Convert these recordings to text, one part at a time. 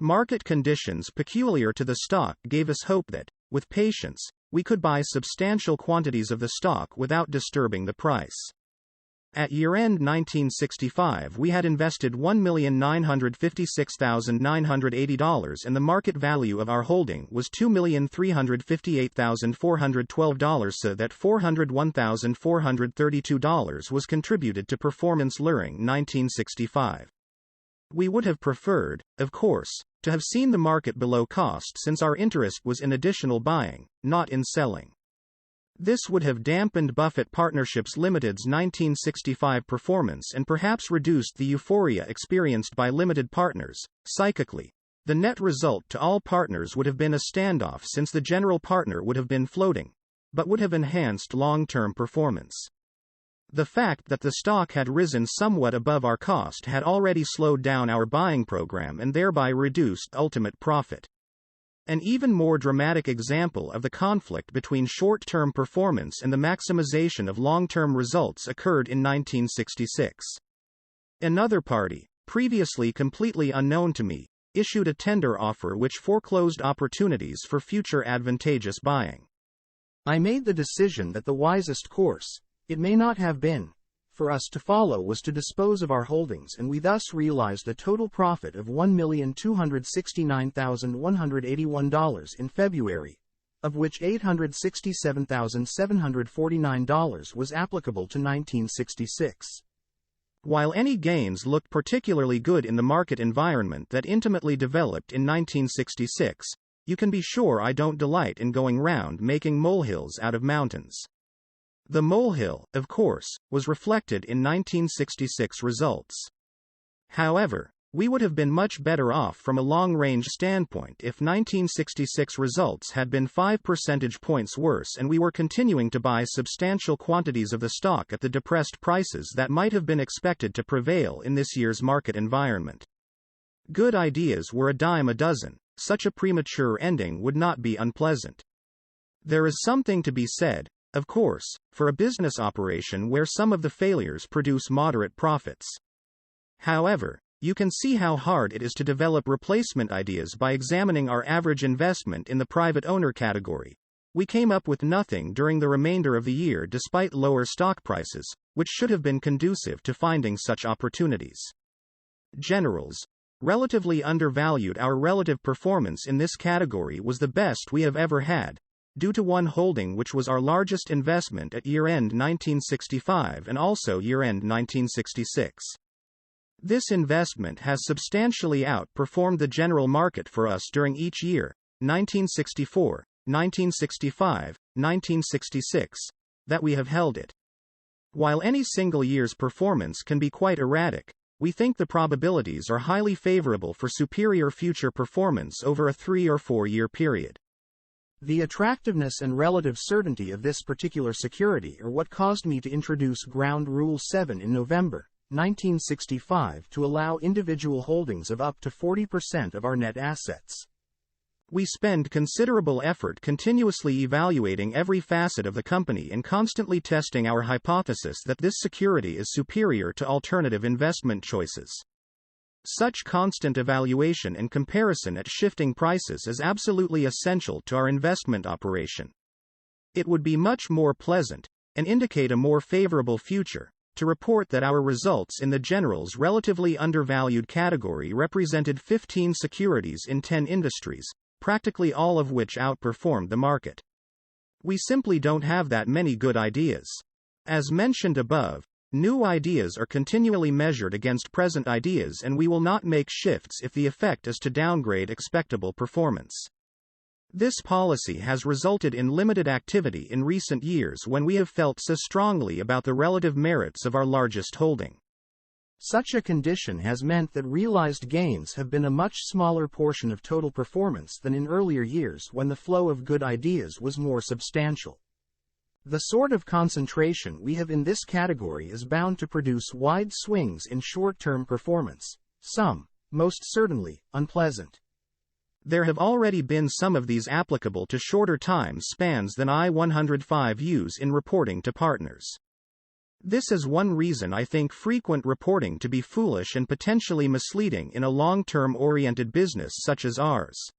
Market conditions peculiar to the stock gave us hope that, with patience, we could buy substantial quantities of the stock without disturbing the price. At year-end 1965 we had invested $1,956,980 and the market value of our holding was $2,358,412, so that $401,432 was contributed to performance luring 1965. We would have preferred, of course, to have seen the market below cost since our interest was in additional buying, not in selling. This would have dampened Buffett Partnership Limited's 1965 performance and perhaps reduced the euphoria experienced by limited partners. Psychically, the net result to all partners would have been a standoff since the general partner would have been floating, but would have enhanced long-term performance. The fact that the stock had risen somewhat above our cost had already slowed down our buying program and thereby reduced ultimate profit. An even more dramatic example of the conflict between short-term performance and the maximization of long-term results occurred in 1966. Another party, previously completely unknown to me, issued a tender offer which foreclosed opportunities for future advantageous buying. I made the decision that the wisest course, it may not have been, for us to follow was to dispose of our holdings, and we thus realized a total profit of $1,269,181 in February, of which $867,749 was applicable to 1966. While any gains looked particularly good in the market environment that intimately developed in 1966, you can be sure I don't delight in going round making molehills out of mountains. The molehill, of course, was reflected in 1966 results. However, we would have been much better off from a long-range standpoint if 1966 results had been 5 percentage points worse and we were continuing to buy substantial quantities of the stock at the depressed prices that might have been expected to prevail in this year's market environment. Good ideas were a dime a dozen. Such a premature ending would not be unpleasant. There is something to be said, of course, for a business operation where some of the failures produce moderate profits. However, you can see how hard it is to develop replacement ideas by examining our average investment in the private owner category. We came up with nothing during the remainder of the year despite lower stock prices, which should have been conducive to finding such opportunities. Generals, relatively undervalued. Our relative performance in this category was the best we have ever had, due to one holding which was our largest investment at year-end 1965 and also year-end 1966. This investment has substantially outperformed the general market for us during each year, 1964, 1965, 1966, that we have held it. While any single year's performance can be quite erratic, we think the probabilities are highly favorable for superior future performance over a 3 or 4 year period. The attractiveness and relative certainty of this particular security are what caused me to introduce Ground Rule 7 in November 1965 to allow individual holdings of up to 40% of our net assets. We spend considerable effort continuously evaluating every facet of the company and constantly testing our hypothesis that this security is superior to alternative investment choices. Such constant evaluation and comparison at shifting prices is absolutely essential to our investment operation. It would be much more pleasant, and indicate a more favorable future, to report that our results in the general's relatively undervalued category represented 15 securities in 10 industries, practically all of which outperformed the market. We simply don't have that many good ideas. As mentioned above, new ideas are continually measured against present ideas, and we will not make shifts if the effect is to downgrade expectable performance. This policy has resulted in limited activity in recent years when we have felt so strongly about the relative merits of our largest holding. Such a condition has meant that realized gains have been a much smaller portion of total performance than in earlier years when the flow of good ideas was more substantial. The sort of concentration we have in this category is bound to produce wide swings in short-term performance, some, most certainly, unpleasant. There have already been some of these applicable to shorter time spans than I-105 use in reporting to partners. This is one reason I think frequent reporting to be foolish and potentially misleading in a long-term oriented business such as ours.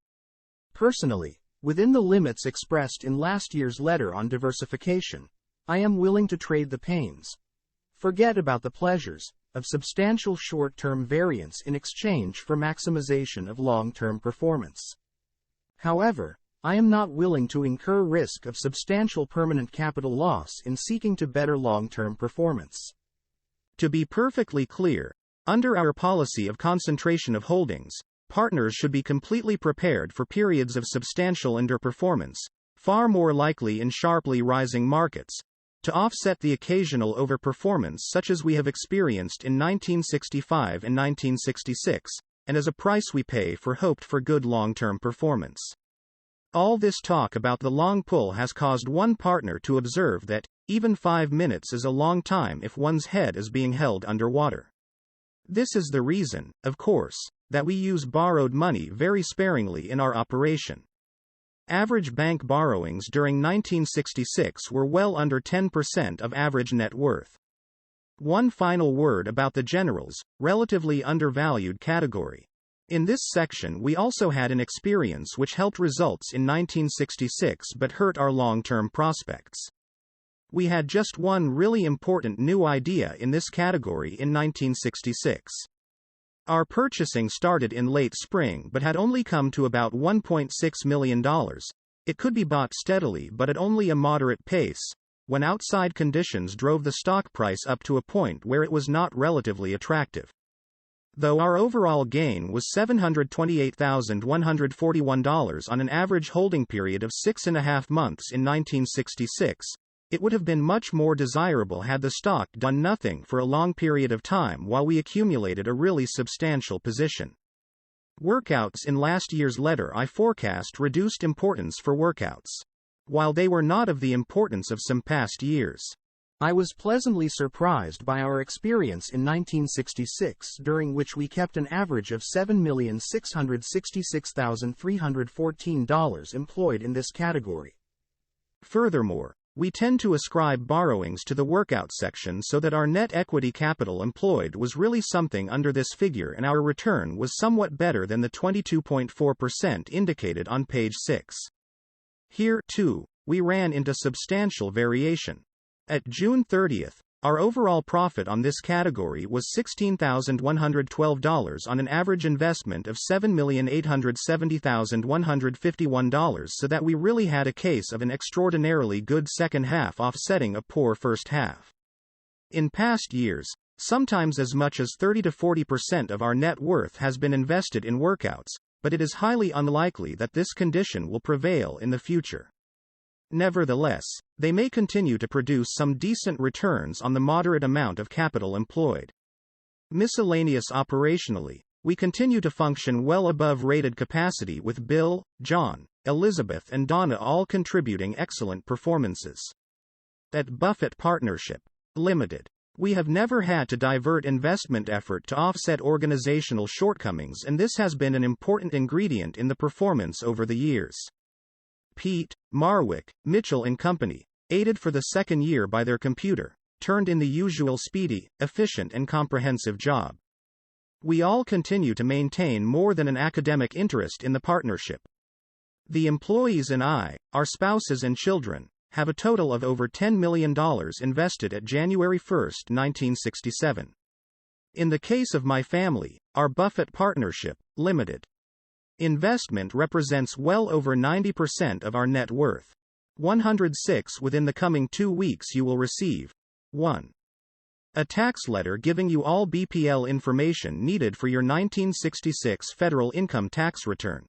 Personally, within the limits expressed in last year's letter on diversification, I am willing to trade the pains. Forget about the pleasures of substantial short-term variance in exchange for maximization of long-term performance. However, I am not willing to incur risk of substantial permanent capital loss in seeking to better long-term performance. To be perfectly clear, under our policy of concentration of holdings, partners should be completely prepared for periods of substantial underperformance, far more likely in sharply rising markets, to offset the occasional overperformance such as we have experienced in 1965 and 1966, and as a price we pay for hoped for good long-term performance. All this talk about the long pull has caused one partner to observe that, even 5 minutes is a long time if one's head is being held underwater. This is the reason, of course, that we use borrowed money very sparingly in our operation. Average bank borrowings during 1966 were well under 10% of average net worth. One final word about the generals, relatively undervalued category. In this section we also had an experience which helped results in 1966 but hurt our long-term prospects. We had just one really important new idea in this category in 1966. Our purchasing started in late spring but had only come to about $1.6 million. It could be bought steadily but at only a moderate pace, when outside conditions drove the stock price up to a point where it was not relatively attractive. Though our overall gain was $728,141 on an average holding period of 6.5 months in 1966, it would have been much more desirable had the stock done nothing for a long period of time while we accumulated a really substantial position. Workouts in last year's letter I forecast reduced importance for workouts, while they were not of the importance of some past years. I was pleasantly surprised by our experience in 1966, during which we kept an average of $7,666,314 employed in this category. Furthermore, we tend to ascribe borrowings to the workout section so that our net equity capital employed was really something under this figure and our return was somewhat better than the 22.4% indicated on page 6. Here, too, we ran into substantial variation. At June 30, our overall profit on this category was $16,112 on an average investment of $7,870,151, so that we really had a case of an extraordinarily good second half offsetting a poor first half. In past years, sometimes as much as 30 to 40% of our net worth has been invested in workouts, but it is highly unlikely that this condition will prevail in the future. Nevertheless, they may continue to produce some decent returns on the moderate amount of capital employed. Miscellaneous operationally, we continue to function well above rated capacity with Bill, John, Elizabeth and Donna all contributing excellent performances. At Buffett Partnership Limited, we have never had to divert investment effort to offset organizational shortcomings, and this has been an important ingredient in the performance over the years. Pete, Marwick, Mitchell and Company, aided for the second year by their computer, turned in the usual speedy, efficient and comprehensive job. We all continue to maintain more than an academic interest in the partnership. The employees and I, our spouses and children, have a total of over $10 million invested at January 1, 1967. In the case of my family, our Buffett Partnership Limited investment represents well over 90% of our net worth. 106 within the coming 2 weeks you will receive 1. A tax letter giving you all BPL information needed for your 1966 federal income tax return.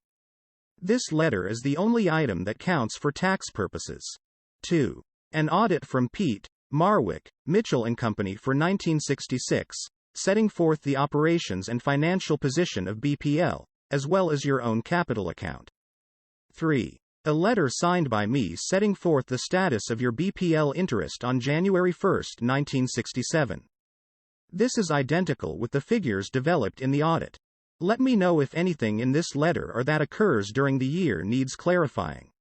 This letter is the only item that counts for tax purposes. 2. An audit from Pete, Marwick, Mitchell and Company for 1966, setting forth the operations and financial position of BPL, as well as your own capital account. 3. A letter signed by me setting forth the status of your BPL interest on January 1, 1967. This is identical with the figures developed in the audit. Let me know if anything in this letter or that occurs during the year needs clarifying.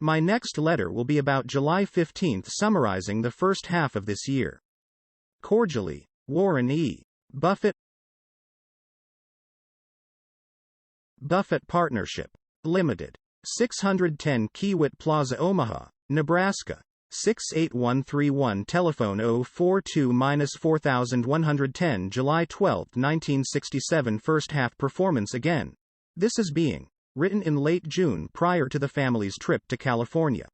My next letter will be about July 15, summarizing the first half of this year. Cordially, Warren E. Buffett. Buffett Partnership Limited. 610 Kiewit Plaza, Omaha, Nebraska. 68131. Telephone 042-4110. July 12, 1967. First half performance again. This is being written in late June prior to the family's trip to California.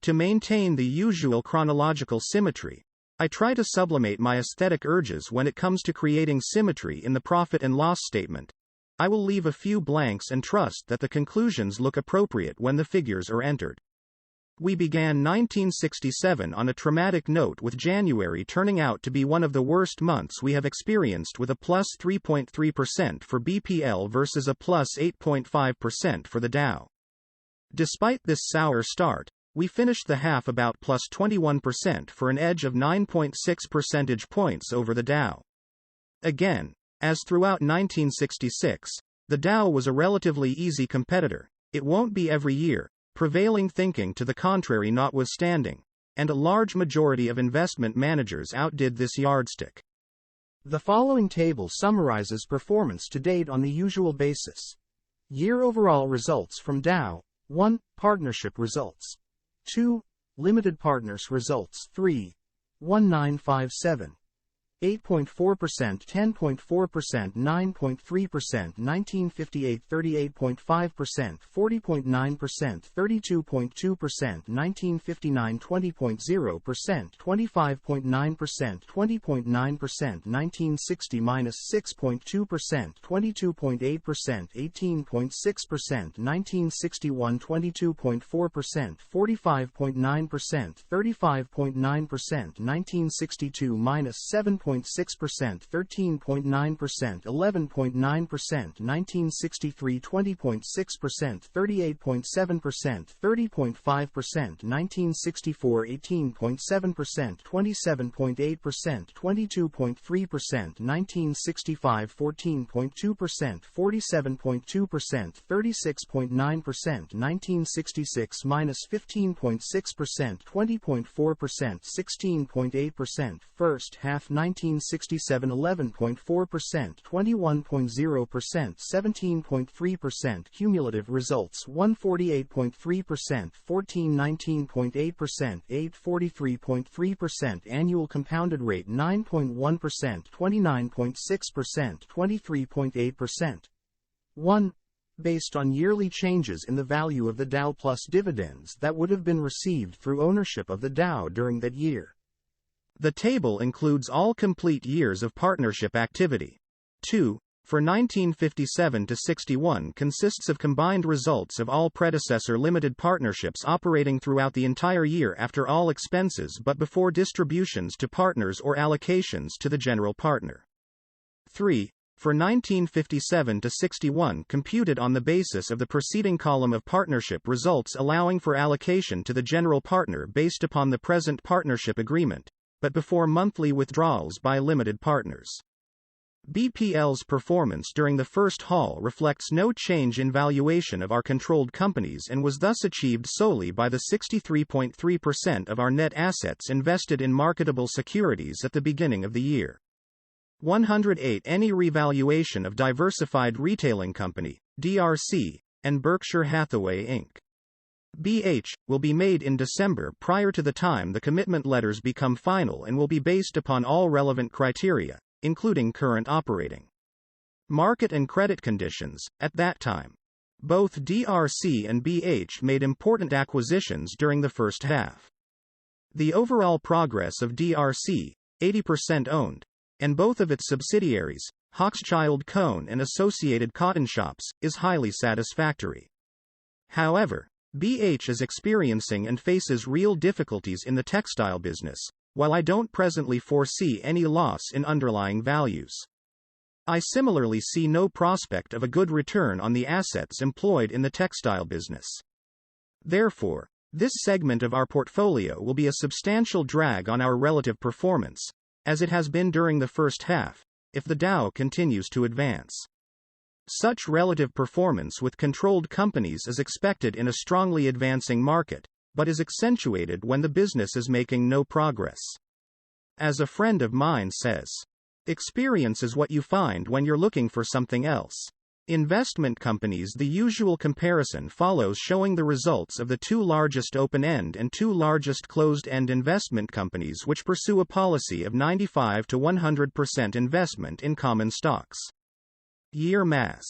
To maintain the usual chronological symmetry, I try to sublimate my aesthetic urges when it comes to creating symmetry in the profit and loss statement. I will leave a few blanks and trust that the conclusions look appropriate when the figures are entered. We began 1967 on a traumatic note, with January turning out to be one of the worst months we have experienced, with a plus 3.3% for BPL versus a plus 8.5% for the Dow. Despite this sour start, we finished the half about plus 21% for an edge of 9.6 percentage points over the Dow. Again, as throughout 1966, the Dow was a relatively easy competitor. It won't be every year, prevailing thinking to the contrary notwithstanding, and a large majority of investment managers outdid this yardstick. The following table summarizes performance to date on the usual basis. Year overall results from Dow. 1. Partnership results. 2. Limited partners results. 3. 1957. 8.4%, 10.4%, 9.3%, 1958, 38.5%, 40.9%, 32.2%, 1959, 20.0%, 25.9%, 20.9%, 1960 -6.2%, 22.8%, 18.6%, 1961, 22.4%, 45.9%, 35.9%, 1962 -7.6%, 13.9%, 11.9%, 1963 20.6%, 38.7%, 30.5%, 1964 18.7%, 27.8%, 22.3%, 1965 14.2%, 47.2%, 36.9%, 1966 -15.6%, 20.4%, 16.8%, first half 1967 11.4%, 21.0%, 17.3%, cumulative results 148.3%, 1419.8%, 843.3%, annual compounded rate 9.1%, 29.6%, 23.8%. 1. Based on yearly changes in the value of the Dow plus dividends that would have been received through ownership of the Dow during that year. The table includes all complete years of partnership activity. 2. For 1957 to 61 consists of combined results of all predecessor limited partnerships operating throughout the entire year after all expenses but before distributions to partners or allocations to the general partner. 3. For 1957 to 61 computed on the basis of the preceding column of partnership results, allowing for allocation to the general partner based upon the present partnership agreement, but before monthly withdrawals by limited partners. BPL's performance during the first haul reflects no change in valuation of our controlled companies and was thus achieved solely by the 63.3% of our net assets invested in marketable securities at the beginning of the year. 108. Any revaluation of Diversified Retailing Company, DRC, and Berkshire Hathaway Inc. BH, will be made in December prior to the time the commitment letters become final and will be based upon all relevant criteria, including current operating market and credit conditions, at that time. Both DRC and BH made important acquisitions during the first half. The overall progress of DRC, 80% owned, and both of its subsidiaries, Hochschild Cone and Associated Cotton Shops, is highly satisfactory. However, BH is experiencing and faces real difficulties in the textile business, while I don't presently foresee any loss in underlying values. I similarly see no prospect of a good return on the assets employed in the textile business. Therefore, this segment of our portfolio will be a substantial drag on our relative performance, as it has been during the first half, if the Dow continues to advance. Such relative performance with controlled companies is expected in a strongly advancing market, but is accentuated when the business is making no progress. As a friend of mine says, experience is what you find when you're looking for something else. Investment companies. The usual comparison follows, showing the results of the two largest open-end and two largest closed-end investment companies which pursue a policy of 95 to 100% investment in common stocks. Year Mass.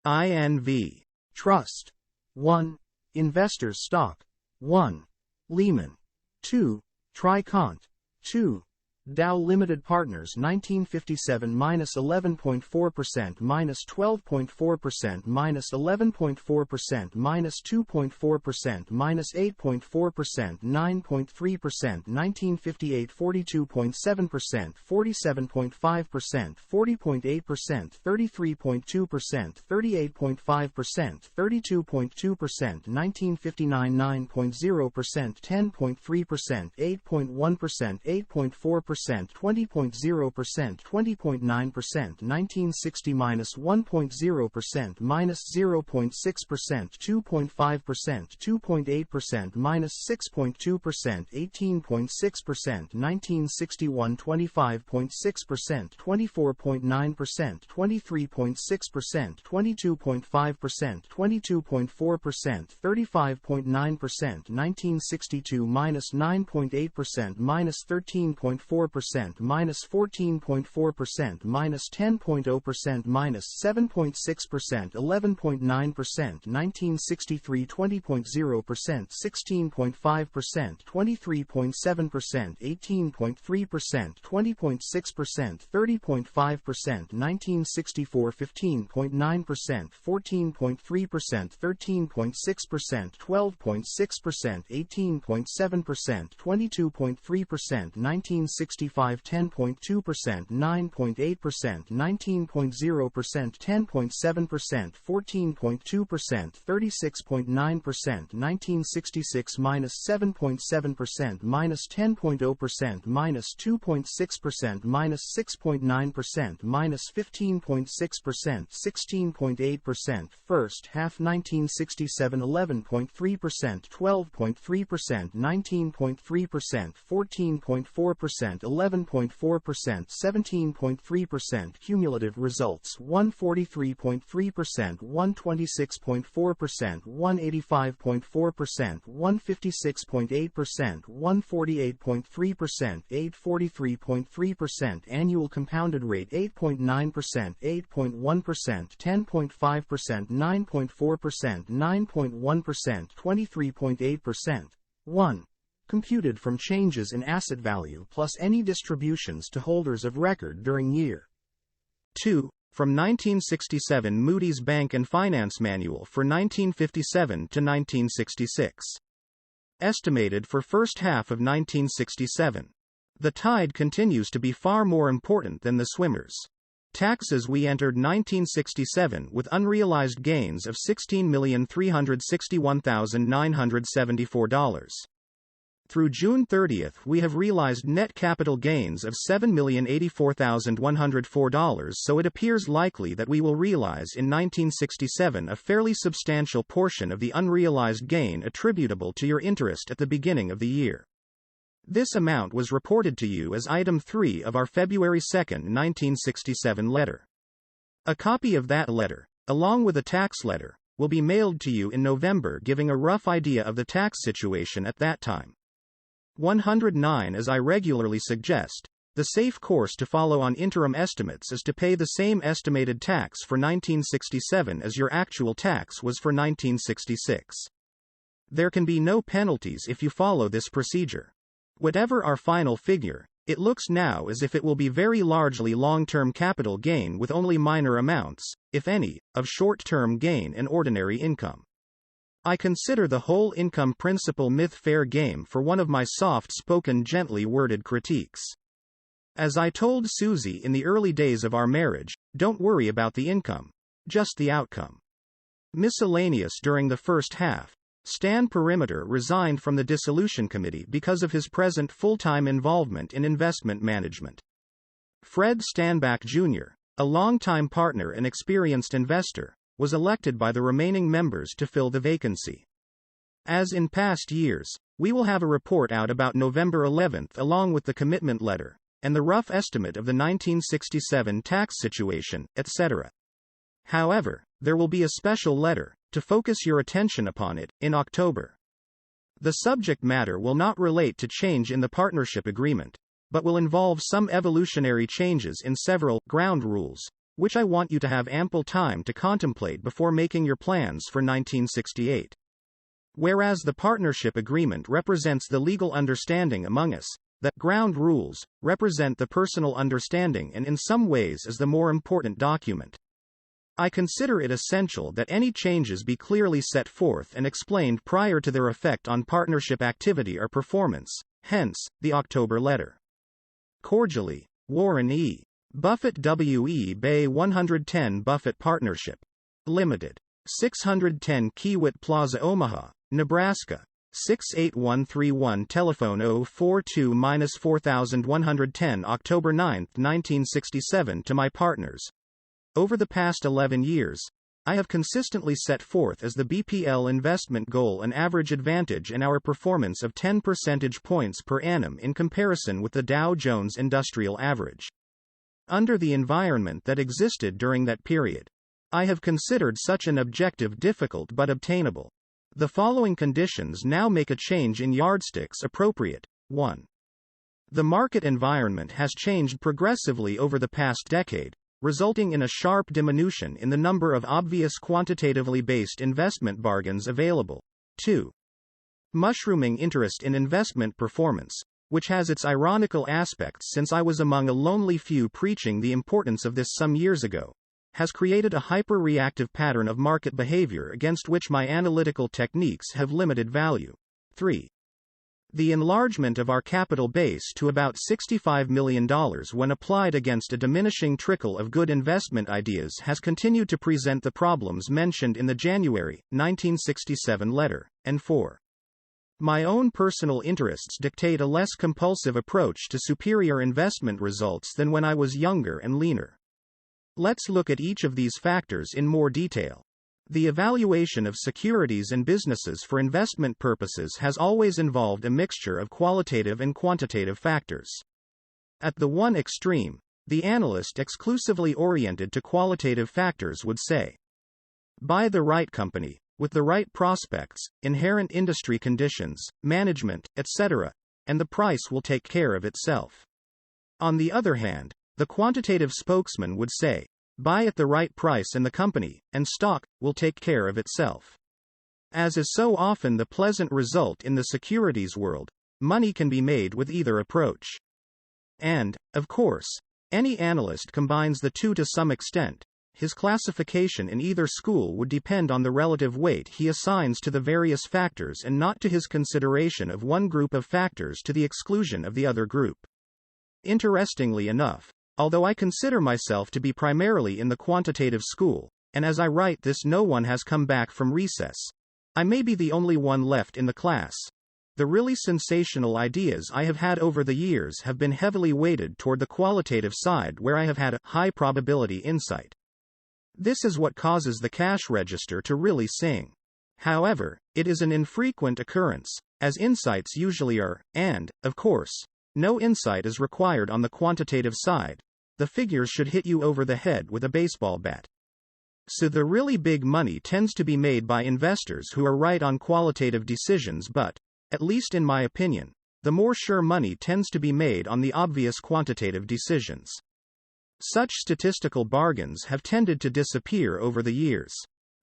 INV. Trust. 1. Investors Stock. 1. Lehman. 2. Tricont. 2. Dow Limited Partners 1957 -11.4% -12.4% -11.4% -2.4% -8.4% 9.3% 1958 42.7% 47.5% 40.8% 33.2% 38.5% 32.2% 1959 9.0% 10.3% 8.1% 8.4% 20.0% 20.9% 1960 -1.0% -0.6% 2.5% 2.8% -6.2% 18.6% 1961 25.6% 24.9% 23.6% 22.5% 22.4% 35.9% 1962 -9.8% -13.4% -14.4%, -10.0%, -7.6%, 11.9%, 1963 20.0%, 16.5%, 23.7%, 18.3%, 20.6%, 30.5%, 1964 15.9%, 14.3%, 13.6%, 12.6%, 18.7%, 22.3%, 1965 10.2%, 9.8%, 19.0%, 10.7%, 14.2%, 36.9%, 1966 -7.7%, -10.0%, -2.6%, -6.9%, -15.6%, 16.8%, first half 1967 11.3%, 12.3%, 19.3%, 14.4%, 11.4%, 17.3%, cumulative results 143.3%, 126.4%, 185.4%, 156.8%, 148.3%, 843.3%, annual compounded rate 8.9%, 8.1%, 10.5%, 9.4%, 9.1%, 23.8%. 1. Computed from changes in asset value plus any distributions to holders of record during year. 2. From 1967 Moody's Bank and Finance Manual for 1957 to 1966. Estimated for first half of 1967. The tide continues to be far more important than the swimmers. Taxes. We entered 1967 with unrealized gains of $16,361,974. Through June 30, we have realized net capital gains of $7,084,104, so it appears likely that we will realize in 1967 a fairly substantial portion of the unrealized gain attributable to your interest at the beginning of the year. This amount was reported to you as Item 3 of our February 2, 1967 letter. A copy of that letter, along with a tax letter, will be mailed to you in November, giving a rough idea of the tax situation at that time. 109. As I regularly suggest, the safe course to follow on interim estimates is to pay the same estimated tax for 1967 as your actual tax was for 1966. There can be no penalties if you follow this procedure. Whatever our final figure, it looks now as if it will be very largely long-term capital gain with only minor amounts, if any, of short-term gain and ordinary income. I consider the whole income principle myth fair game for one of my soft-spoken, gently worded critiques. As I told Susie in the early days of our marriage, don't worry about the income, just the outcome. Miscellaneous. During the first half, Stan Perimeter resigned from the dissolution committee because of his present full-time involvement in investment management. Fred Stanback Jr., a longtime partner and experienced investor, was elected by the remaining members to fill the vacancy. As in past years, we will have a report out about November 11 along with the commitment letter, and the rough estimate of the 1967 tax situation, etc. However, there will be a special letter, to focus your attention upon it, in October. The subject matter will not relate to change in the partnership agreement, but will involve some evolutionary changes in several ground rules, which I want you to have ample time to contemplate before making your plans for 1968. Whereas the partnership agreement represents the legal understanding among us, the ground rules represent the personal understanding and in some ways is the more important document. I consider it essential that any changes be clearly set forth and explained prior to their effect on partnership activity or performance, hence, the October letter. Cordially, Warren E. Buffett W.E. Bay 110 Buffett Partnership. Limited. 610 Kiewit Plaza Omaha, Nebraska. 68131 Telephone 042-4110 October 9, 1967 To my partners. Over the past 11 years, I have consistently set forth as the BPL investment goal an average advantage in our performance of 10 percentage points per annum in comparison with the Dow Jones Industrial Average. Under the environment that existed during that period, I have considered such an objective difficult but obtainable. The following conditions now make a change in yardsticks appropriate. 1. The market environment has changed progressively over the past decade, resulting in a sharp diminution in the number of obvious quantitatively based investment bargains available. 2. Mushrooming interest in investment performance, which has its ironical aspects since I was among a lonely few preaching the importance of this some years ago, has created a hyper-reactive pattern of market behavior against which my analytical techniques have limited value. 3. The enlargement of our capital base to about $65 million when applied against a diminishing trickle of good investment ideas has continued to present the problems mentioned in the January 1967 letter. And 4. My own personal interests dictate a less compulsive approach to superior investment results than when I was younger and leaner. Let's look at each of these factors in more detail. The evaluation of securities and businesses for investment purposes has always involved a mixture of qualitative and quantitative factors. At the one extreme, the analyst exclusively oriented to qualitative factors would say, buy the right company, with the right prospects, inherent industry conditions, management, etc., and the price will take care of itself. On the other hand, the quantitative spokesman would say, buy at the right price and the company, and stock, will take care of itself. As is so often the pleasant result in the securities world, money can be made with either approach. And, of course, any analyst combines the two to some extent. His classification in either school would depend on the relative weight he assigns to the various factors and not to his consideration of one group of factors to the exclusion of the other group. Interestingly enough, although I consider myself to be primarily in the quantitative school, and as I write this no one has come back from recess, I may be the only one left in the class. The really sensational ideas I have had over the years have been heavily weighted toward the qualitative side where I have had a high probability insight. This is what causes the cash register to really sing. However, it is an infrequent occurrence, as insights usually are, and, of course, no insight is required on the quantitative side. The figures should hit you over the head with a baseball bat. So the really big money tends to be made by investors who are right on qualitative decisions, but, at least in my opinion, the more sure money tends to be made on the obvious quantitative decisions. Such statistical bargains have tended to disappear over the years.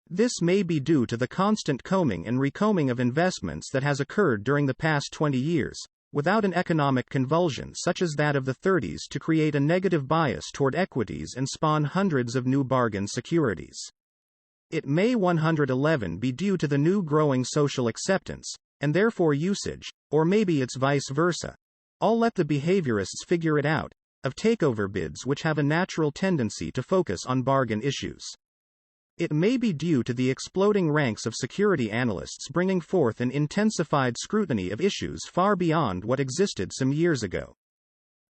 This may be due to the constant combing and recombing of investments that has occurred during the past 20 years, without an economic convulsion such as that of the 30s to create a negative bias toward equities and spawn hundreds of new bargain securities. It may 111 be due to the new growing social acceptance, and therefore usage, or maybe it's vice versa. I'll let the behaviorists figure it out, of takeover bids which have a natural tendency to focus on bargain issues. It may be due to the exploding ranks of security analysts bringing forth an intensified scrutiny of issues far beyond what existed some years ago.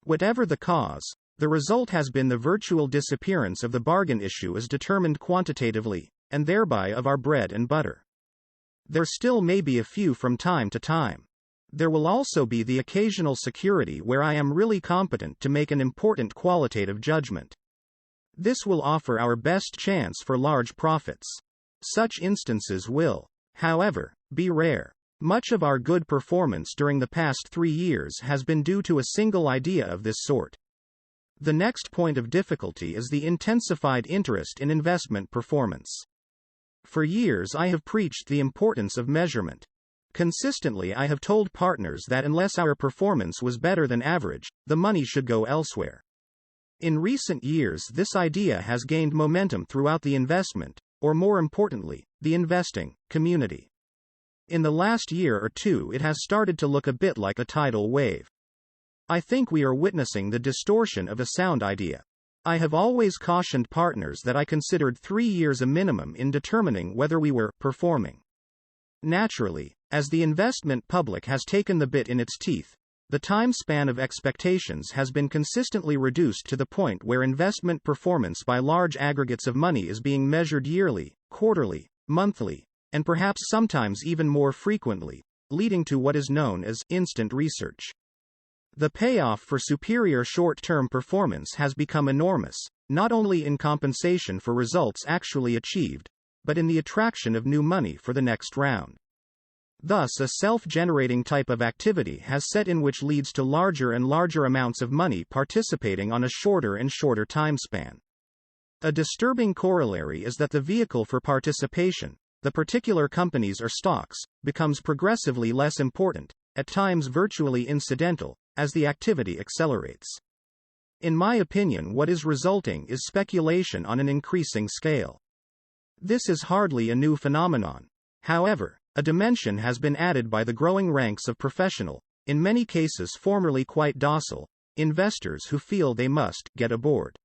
Whatever the cause, the result has been the virtual disappearance of the bargain issue as determined quantitatively, and thereby of our bread and butter. There still may be a few from time to time. There will also be the occasional security where I am really competent to make an important qualitative judgment. This will offer our best chance for large profits. Such instances will, however, be rare. Much of our good performance during the past 3 years has been due to a single idea of this sort. The next point of difficulty is the intensified interest in investment performance. For years I have preached the importance of measurement. Consistently I have told partners that unless our performance was better than average, the money should go elsewhere. In recent years this idea has gained momentum throughout the investment, or more importantly, the investing, community. In the last year or two it has started to look a bit like a tidal wave. I think we are witnessing the distortion of a sound idea. I have always cautioned partners that I considered 3 years a minimum in determining whether we were performing. Naturally, as the investment public has taken the bit in its teeth, the time span of expectations has been consistently reduced to the point where investment performance by large aggregates of money is being measured yearly, quarterly, monthly, and perhaps sometimes even more frequently, leading to what is known as instant research. The payoff for superior short-term performance has become enormous, not only in compensation for results actually achieved, but in the attraction of new money for the next round. Thus a self-generating type of activity has set in which leads to larger and larger amounts of money participating on a shorter and shorter time span. A disturbing corollary is that the vehicle for participation, the particular companies or stocks, becomes progressively less important, at times virtually incidental, as the activity accelerates. In my opinion, what is resulting is speculation on an increasing scale. This is hardly a new phenomenon. However, a dimension has been added by the growing ranks of professional, in many cases formerly quite docile, investors who feel they must get aboard.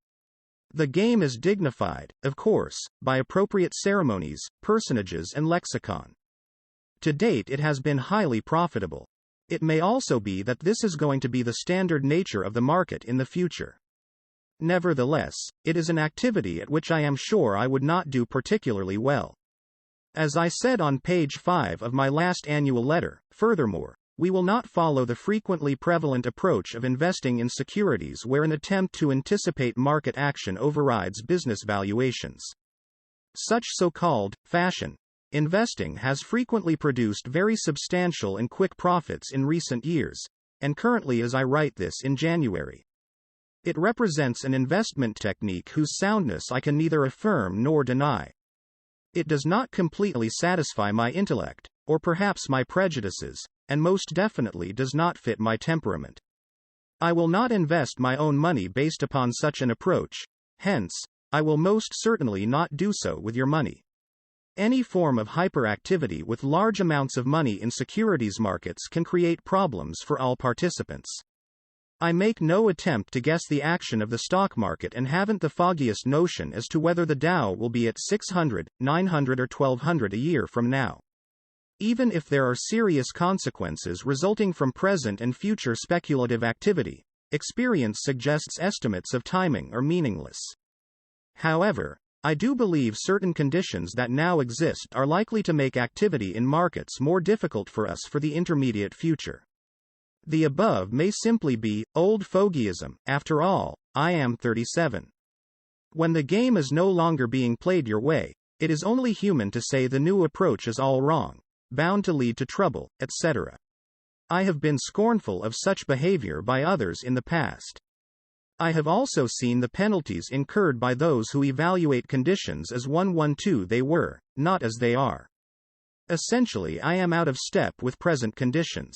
The game is dignified, of course, by appropriate ceremonies, personages and lexicon. To date it has been highly profitable. It may also be that this is going to be the standard nature of the market in the future. Nevertheless, it is an activity at which I am sure I would not do particularly well. As I said on page 5 of my last annual letter, furthermore, we will not follow the frequently prevalent approach of investing in securities where an attempt to anticipate market action overrides business valuations. Such so-called fashion investing has frequently produced very substantial and quick profits in recent years, and currently as I write this in January. It represents an investment technique whose soundness I can neither affirm nor deny. It does not completely satisfy my intellect, or perhaps my prejudices, and most definitely does not fit my temperament. I will not invest my own money based upon such an approach, hence, I will most certainly not do so with your money. Any form of hyperactivity with large amounts of money in securities markets can create problems for all participants. I make no attempt to guess the action of the stock market and haven't the foggiest notion as to whether the Dow will be at 600, 900 or 1200 a year from now. Even if there are serious consequences resulting from present and future speculative activity, experience suggests estimates of timing are meaningless. However, I do believe certain conditions that now exist are likely to make activity in markets more difficult for us for the intermediate future. The above may simply be old fogeyism. After all, I am 37. When the game is no longer being played your way, it is only human to say the new approach is all wrong, bound to lead to trouble, etc. I have been scornful of such behavior by others in the past. I have also seen the penalties incurred by those who evaluate conditions as 112 they were, not as they are. Essentially, I am out of step with present conditions.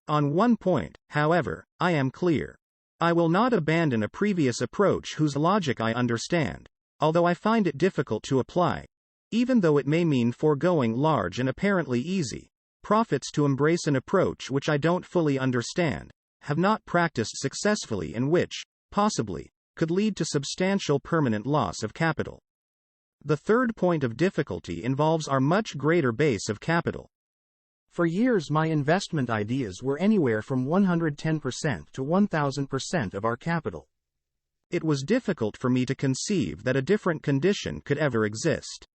On one point, however, I am clear. I will not abandon a previous approach whose logic I understand, although I find it difficult to apply, even though it may mean foregoing large and apparently easy profits to embrace an approach which I don't fully understand, have not practiced successfully and which, possibly, could lead to substantial permanent loss of capital. The third point of difficulty involves our much greater base of capital. For years my investment ideas were anywhere from 110% to 1000% of our capital. It was difficult for me to conceive that a different condition could ever exist.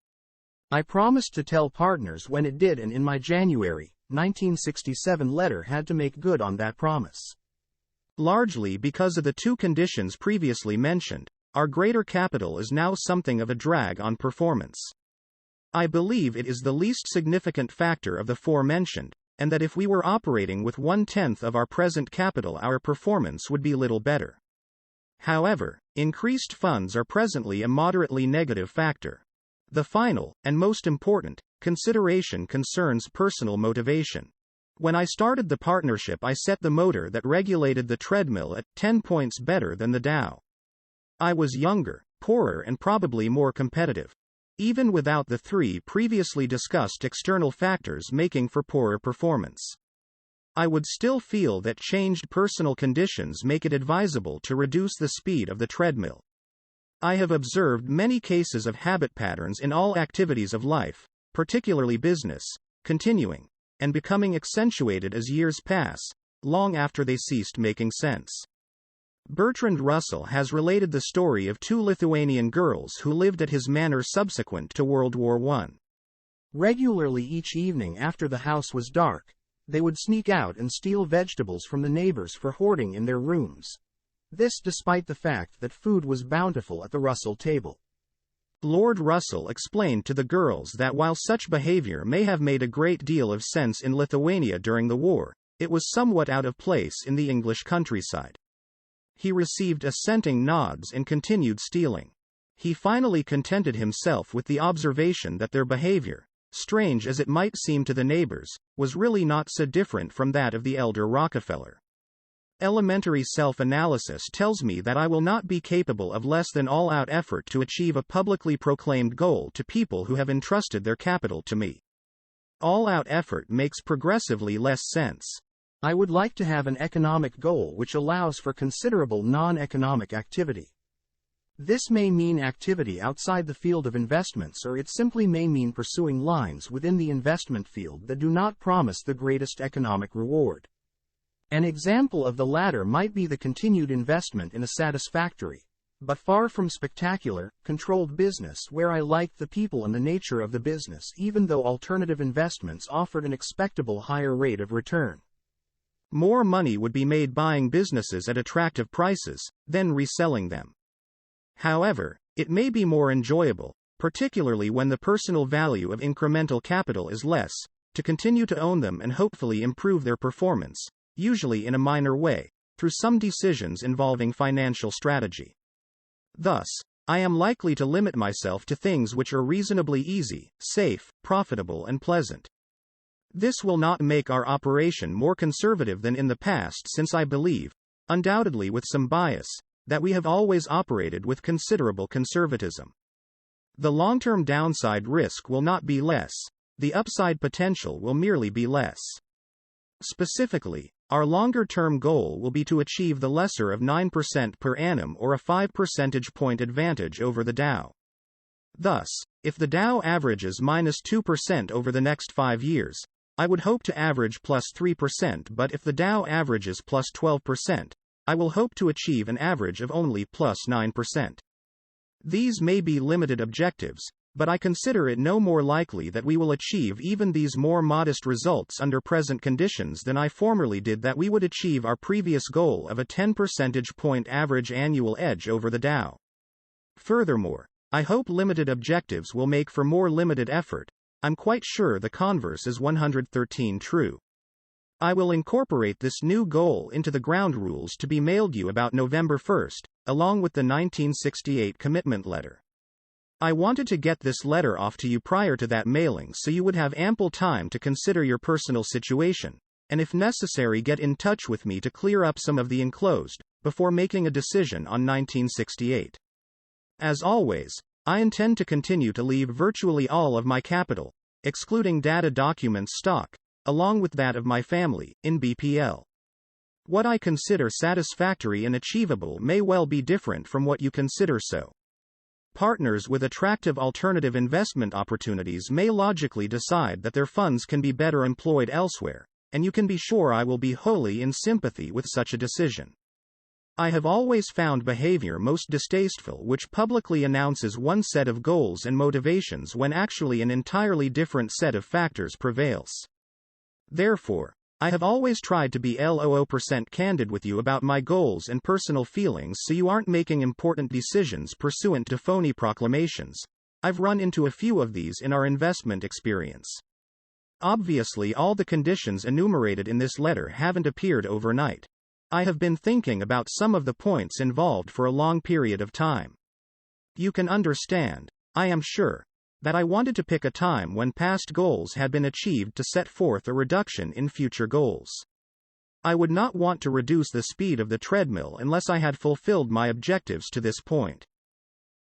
I promised to tell partners when it did, and in my January 1967 letter had to make good on that promise. Largely because of the two conditions previously mentioned, our greater capital is now something of a drag on performance. I believe it is the least significant factor of the forementioned, and that if we were operating with 1/10 of our present capital, our performance would be little better. However, increased funds are presently a moderately negative factor. The final, and most important, consideration concerns personal motivation. When I started the partnership, I set the motor that regulated the treadmill at 10 points better than the Dow. I was younger, poorer, and probably more competitive. Even without the three previously discussed external factors making for poorer performance. I would still feel that changed personal conditions make it advisable to reduce the speed of the treadmill. I have observed many cases of habit patterns in all activities of life, particularly business, continuing and becoming accentuated as years pass, long after they ceased making sense. Bertrand Russell has related the story of two Lithuanian girls who lived at his manor subsequent to World War I. Regularly each evening after the house was dark, they would sneak out and steal vegetables from the neighbors for hoarding in their rooms. This despite the fact that food was bountiful at the Russell table. Lord Russell explained to the girls that while such behavior may have made a great deal of sense in Lithuania during the war, it was somewhat out of place in the English countryside. He received assenting nods and continued stealing. He finally contented himself with the observation that their behavior, strange as it might seem to the neighbors, was really not so different from that of the elder Rockefeller. Elementary self-analysis tells me that I will not be capable of less than all-out effort to achieve a publicly proclaimed goal to people who have entrusted their capital to me. All-out effort makes progressively less sense. I would like to have an economic goal which allows for considerable non-economic activity. This may mean activity outside the field of investments, or it simply may mean pursuing lines within the investment field that do not promise the greatest economic reward. An example of the latter might be the continued investment in a satisfactory, but far from spectacular, controlled business where I liked the people and the nature of the business, even though alternative investments offered an expectable higher rate of return. More money would be made buying businesses at attractive prices than reselling them. However, it may be more enjoyable, particularly when the personal value of incremental capital is less, to continue to own them and hopefully improve their performance, usually in a minor way, through some decisions involving financial strategy. Thus, I am likely to limit myself to things which are reasonably easy, safe, profitable, and pleasant. This will not make our operation more conservative than in the past, since I believe, undoubtedly with some bias, that we have always operated with considerable conservatism. The long-term downside risk will not be less, the upside potential will merely be less. Specifically, our longer-term goal will be to achieve the lesser of 9% per annum, or a 5 percentage point advantage over the Dow. Thus, if the Dow averages -2% over the next 5 years, I would hope to average +3%, but if the Dow averages +12%, I will hope to achieve an average of only +9%. These may be limited objectives, but I consider it no more likely that we will achieve even these more modest results under present conditions than I formerly did that we would achieve our previous goal of a 10 percentage point average annual edge over the Dow. Furthermore, I hope limited objectives will make for more limited effort. I'm quite sure the converse is 113 true. I will incorporate this new goal into the ground rules to be mailed you about November 1st, along with the 1968 commitment letter. I wanted to get this letter off to you prior to that mailing so you would have ample time to consider your personal situation, and if necessary get in touch with me to clear up some of the enclosed, before making a decision on 1968. As always, I intend to continue to leave virtually all of my capital, excluding data documents stock, along with that of my family, in BPL. What I consider satisfactory and achievable may well be different from what you consider so. Partners with attractive alternative investment opportunities may logically decide that their funds can be better employed elsewhere, and you can be sure I will be wholly in sympathy with such a decision. I have always found behavior most distasteful which publicly announces one set of goals and motivations when actually an entirely different set of factors prevails. Therefore, I have always tried to be %% candid with you about my goals and personal feelings so you aren't making important decisions pursuant to phony proclamations. I've run into a few of these in our investment experience. Obviously, all the conditions enumerated in this letter haven't appeared overnight. I have been thinking about some of the points involved for a long period of time. You can understand, I am sure, that I wanted to pick a time when past goals had been achieved to set forth a reduction in future goals. I would not want to reduce the speed of the treadmill unless I had fulfilled my objectives to this point.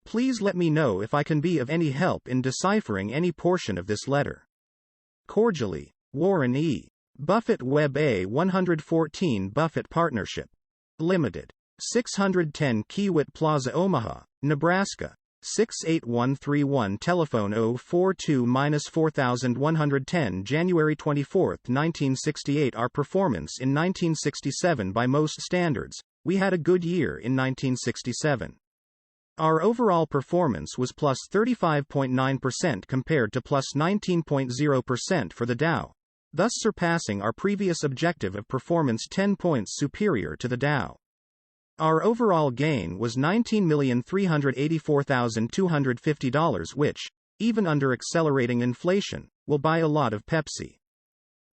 Please let me know if I can be of any help in deciphering any portion of this letter. Cordially, Warren E. Buffett Web A 114 Buffett Partnership Limited. 610 Kiewit Plaza, Omaha, Nebraska. 68131. Telephone 042-4110. January 24, 1968. Our performance in 1967. By most standards, we had a good year in 1967. Our overall performance was plus 35.9% compared to plus 19.0% for the Dow, thus surpassing our previous objective of performance 10 points superior to the Dow. Our overall gain was $19,384,250, which, even under accelerating inflation, will buy a lot of Pepsi.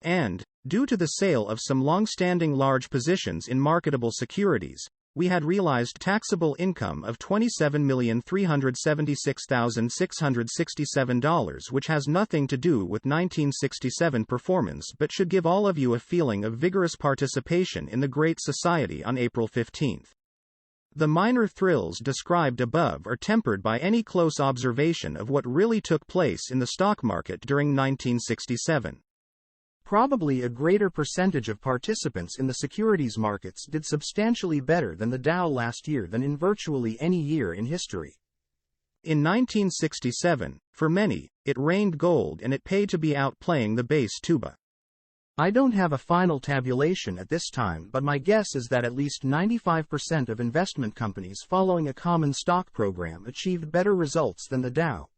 And, due to the sale of some long-standing large positions in marketable securities, we had realized taxable income of $27,376,667, which has nothing to do with 1967 performance but should give all of you a feeling of vigorous participation in the Great Society on April 15. The minor thrills described above are tempered by any close observation of what really took place in the stock market during 1967. Probably a greater percentage of participants in the securities markets did substantially better than the Dow last year than in virtually any year in history. In 1967, for many, it rained gold and it paid to be out playing the bass tuba. I don't have a final tabulation at this time, but my guess is that at least 95% of investment companies following a common stock program achieved better results than the Dow,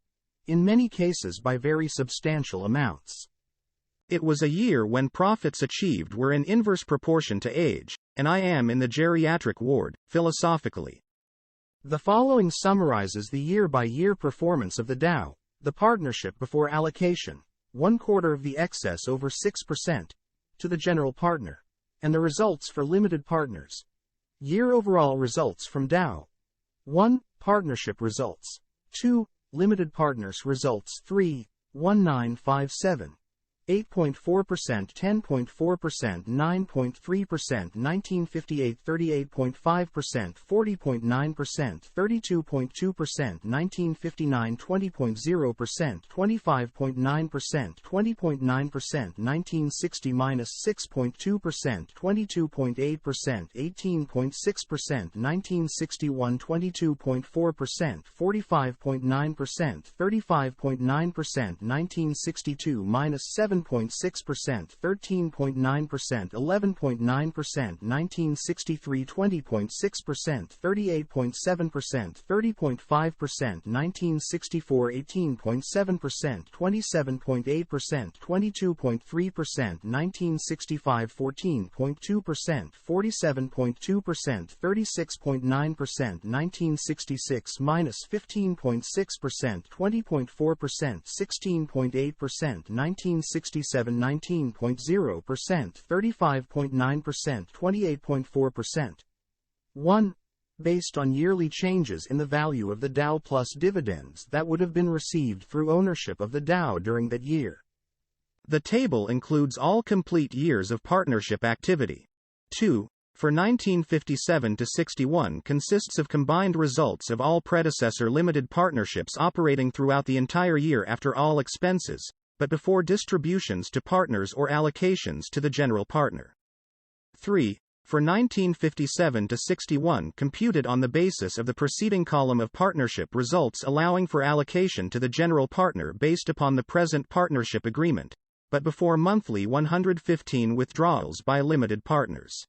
in many cases by very substantial amounts. It was a year when profits achieved were in inverse proportion to age, and I am in the geriatric ward, philosophically. The following summarizes the year-by-year performance of the Dow, the partnership before allocation, 1/4 of the excess over 6%, to the general partner, and the results for limited partners. Year overall results from Dow. 1. Partnership results. 2. Limited partners results. 3. 1957. 8.4%, 10.4%, 9.3%, 1958, 38.5%, 40.9%, 32.2%, 1959, 20.0%, 25.9%, 20.9%, 1960 -6.2%, 22.8%, 18.6%, 1961, 22.4%, 45.9%, 35.9%, 1962 -7.6%, 13.9%, 11.9%, 1963, 20.6%, 38.7%, 30.5%, 1964, 18.7%, 27.8%, 22.3%, 1965, 14.2%, 47.2%, 36.9%, 1966 -15.6%, 20.4%, 16.8%, 1967 19.0%, 35.9%, 28.4%. 1. Based on yearly changes in the value of the Dow plus dividends that would have been received through ownership of the Dow during that year. The table includes all complete years of partnership activity. 2. For 1957 to 61 consists of combined results of all predecessor limited partnerships operating throughout the entire year after all expenses, but before distributions to partners or allocations to the general partner. 3. For 1957 to 61 computed on the basis of the preceding column of partnership results allowing for allocation to the general partner based upon the present partnership agreement, but before monthly 115 withdrawals by limited partners.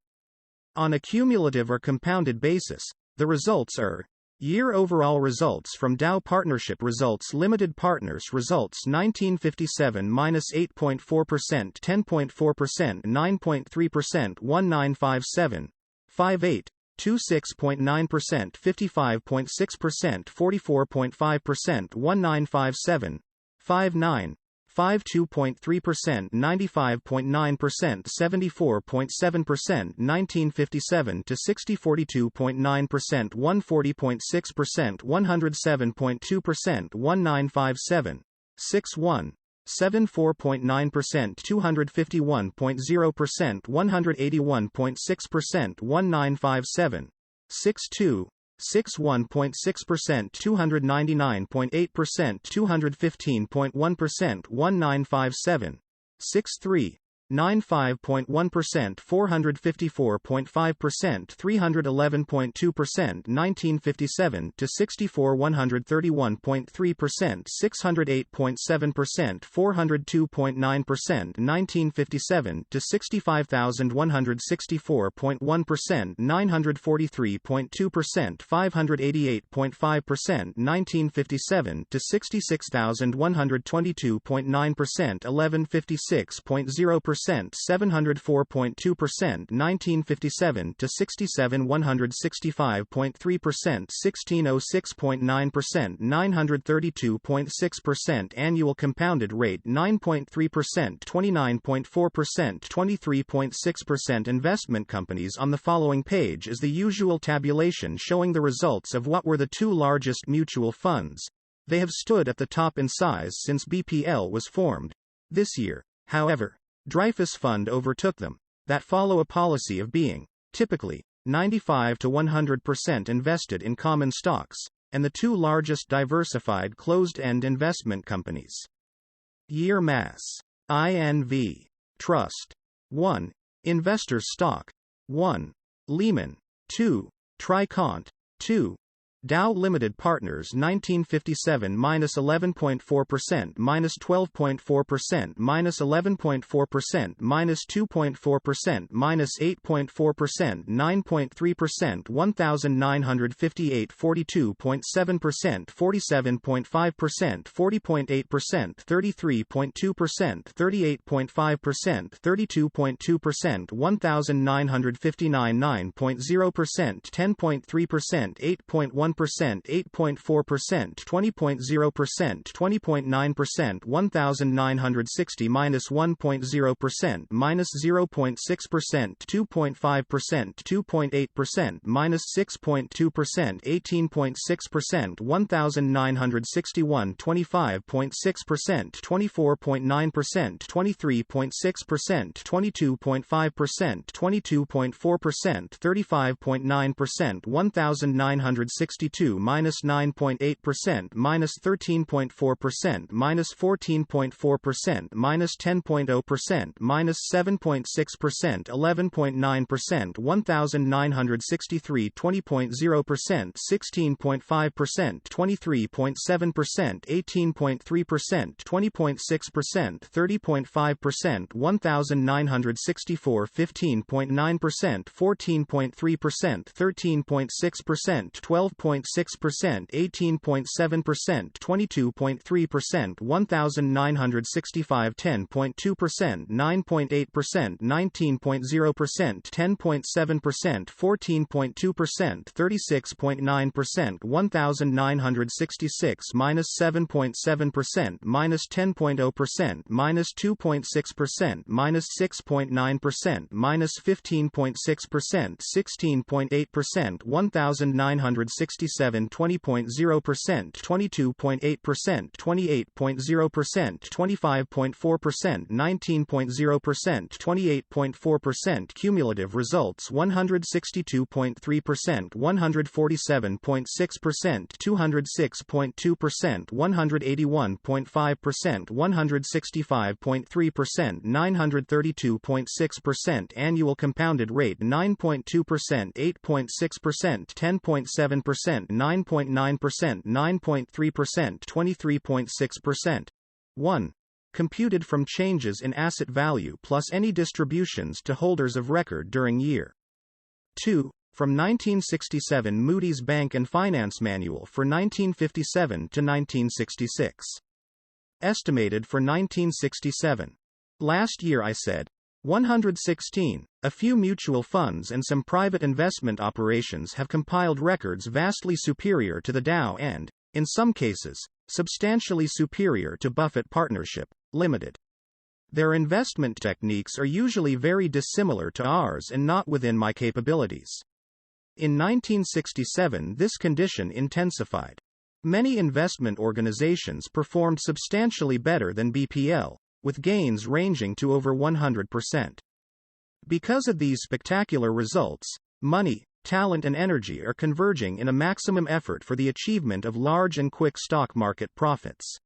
On a cumulative or compounded basis, the results are Year overall results from Dow Partnership Results Limited Partners Results 1957 -8.4%, 10.4%, 9.3%, 1957, 58, 26.9%, 55.6%, 44.5%, 1957, 59, 52.3%, 95.9%, 74.7%, 1957 to 60, 42.9%, 140.6%, 107.2%, 1957, 61, 74.9%, 251.0%, 181.6%, 1957, 62, 61.6%, 299.8%, 215.1%, 1957, 63, 95.1%, 454.5%, 311.2%, 1957 to 64, 131.3%, 608.7%, 402.9%, 1957 to 65,164.1%, 943.2%, 588.5%, 1957 to 66,122.9%, 1156.0%, 704.2%, 1957 to 67, 165.3%, 1606.9%, 932.6%, annual compounded rate 9.3%, 29.4%, 23.6%. Investment companies. On the following page is the usual tabulation showing the results of what were the two largest mutual funds. They have stood at the top in size since BPL was formed. This year, however, Dreyfus Fund overtook them, that follow a policy of being, typically, 95 to 100% invested in common stocks, and the two largest diversified closed-end investment companies. Year Mass. INV. Trust. 1. Investors Stock. 1. Lehman. 2. Tricont. 2. Dow Limited Partners 1957 -11.4%, -12.4%, -11.4%, -2.4%, -8.4%, 9.3%, 1958 42.7%, 47.5%, 40.8%, 33.2%, 38.5%, 32.2%, 1959 9.0%, 10.3%, 8.1%, 8.4%, 20.0%, 20.9%, 1960 -1.0%, -0.6%, 2.5%, 2.8%, -6.2%, 18.6%, 1961 25.6%, 24.9%, 23.6%, 22.5%, 22.4%, 35.9%, 1962 -9.8%, -13.4%, -14.4%, -10.0%, -7.6%, 11.9%, 1963 20.0%, 16.5%, 23.7%, 18.3%, 20.6%, 30.5%, 1964 15.9%, 14.3%, 13.6%, 12.6%, 18.7%, 22.3%, 1965 10.2%, 9.8%, 19.0%, 10.7%, 14.2%, 36.9%, 1966 -7.7%, -10.0%, -2.6%, -6.9%, -15.6%, 16.8%, 1967 20.0%, 22.8%, 28.0%, 25.4%, 19.0%, 28.4%. Cumulative results 162.3%, 147.6%, 206.2%, 181.5%, 165.3%, 932.6%. Annual compounded rate 9.2%, 8.6%, 10.7%, 9.9%, 9.3%, 23.6%. 1. Computed from changes in asset value plus any distributions to holders of record during year. 2. From 1967 Moody's Bank and Finance Manual for 1957 to 1966. Estimated for 1967. Last year I said, 116. A few mutual funds and some private investment operations have compiled records vastly superior to the Dow and, in some cases, substantially superior to Buffett Partnership, Limited. Their investment techniques are usually very dissimilar to ours and not within my capabilities. In 1967 this condition intensified. Many investment organizations performed substantially better than BPL, with gains ranging to over 100%. Because of these spectacular results, money, talent and energy are converging in a maximum effort for the achievement of large and quick stock market profits.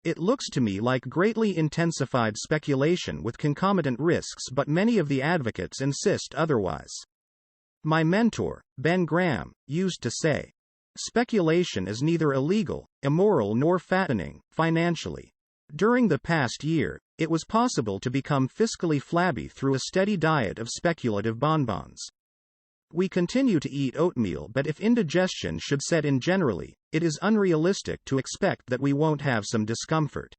It looks to me like greatly intensified speculation with concomitant risks, but many of the advocates insist otherwise. My mentor, Ben Graham, used to say, "Speculation is neither illegal, immoral nor fattening, financially." During the past year, it was possible to become fiscally flabby through a steady diet of speculative bonbons. We continue to eat oatmeal, but if indigestion should set in generally, it is unrealistic to expect that we won't have some discomfort.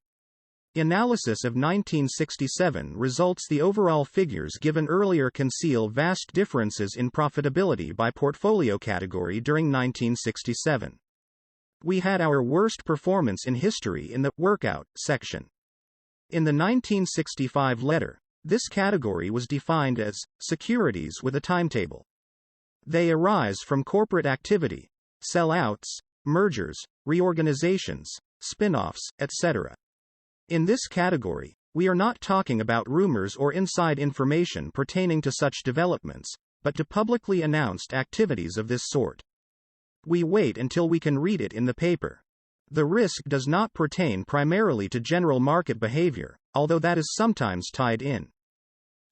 Analysis of 1967 results. The overall figures given earlier conceal vast differences in profitability by portfolio category during 1967. We had our worst performance in history in the workout section. In the 1965 letter, this category was defined as securities with a timetable. They arise from corporate activity, sellouts, mergers, reorganizations, spin-offs, etc. In this category, we are not talking about rumors or inside information pertaining to such developments, but to publicly announced activities of this sort. We wait until we can read it in the paper. The risk does not pertain primarily to general market behavior, although that is sometimes tied in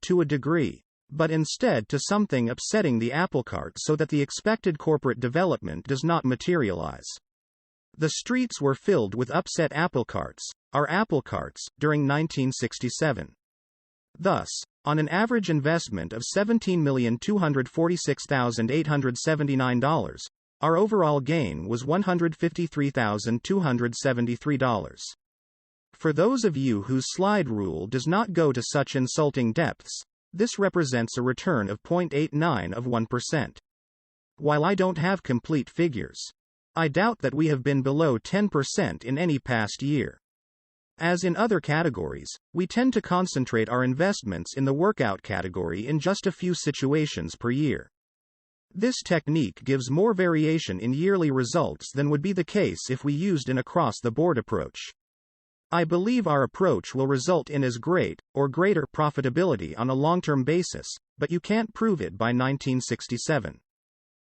to a degree, but instead to something upsetting the apple cart so that the expected corporate development does not materialize. The streets were filled with upset apple carts, our apple carts, during 1967. Thus, on an average investment of $17,246,879, our overall gain was $153,273. For those of you whose slide rule does not go to such insulting depths, this represents a return of 0.89 of 1%. While I don't have complete figures, I doubt that we have been below 10% in any past year. As in other categories, we tend to concentrate our investments in the workout category in just a few situations per year. This technique gives more variation in yearly results than would be the case if we used an across-the-board approach. I believe our approach will result in as great, or greater, profitability on a long-term basis, but you can't prove it by 1967.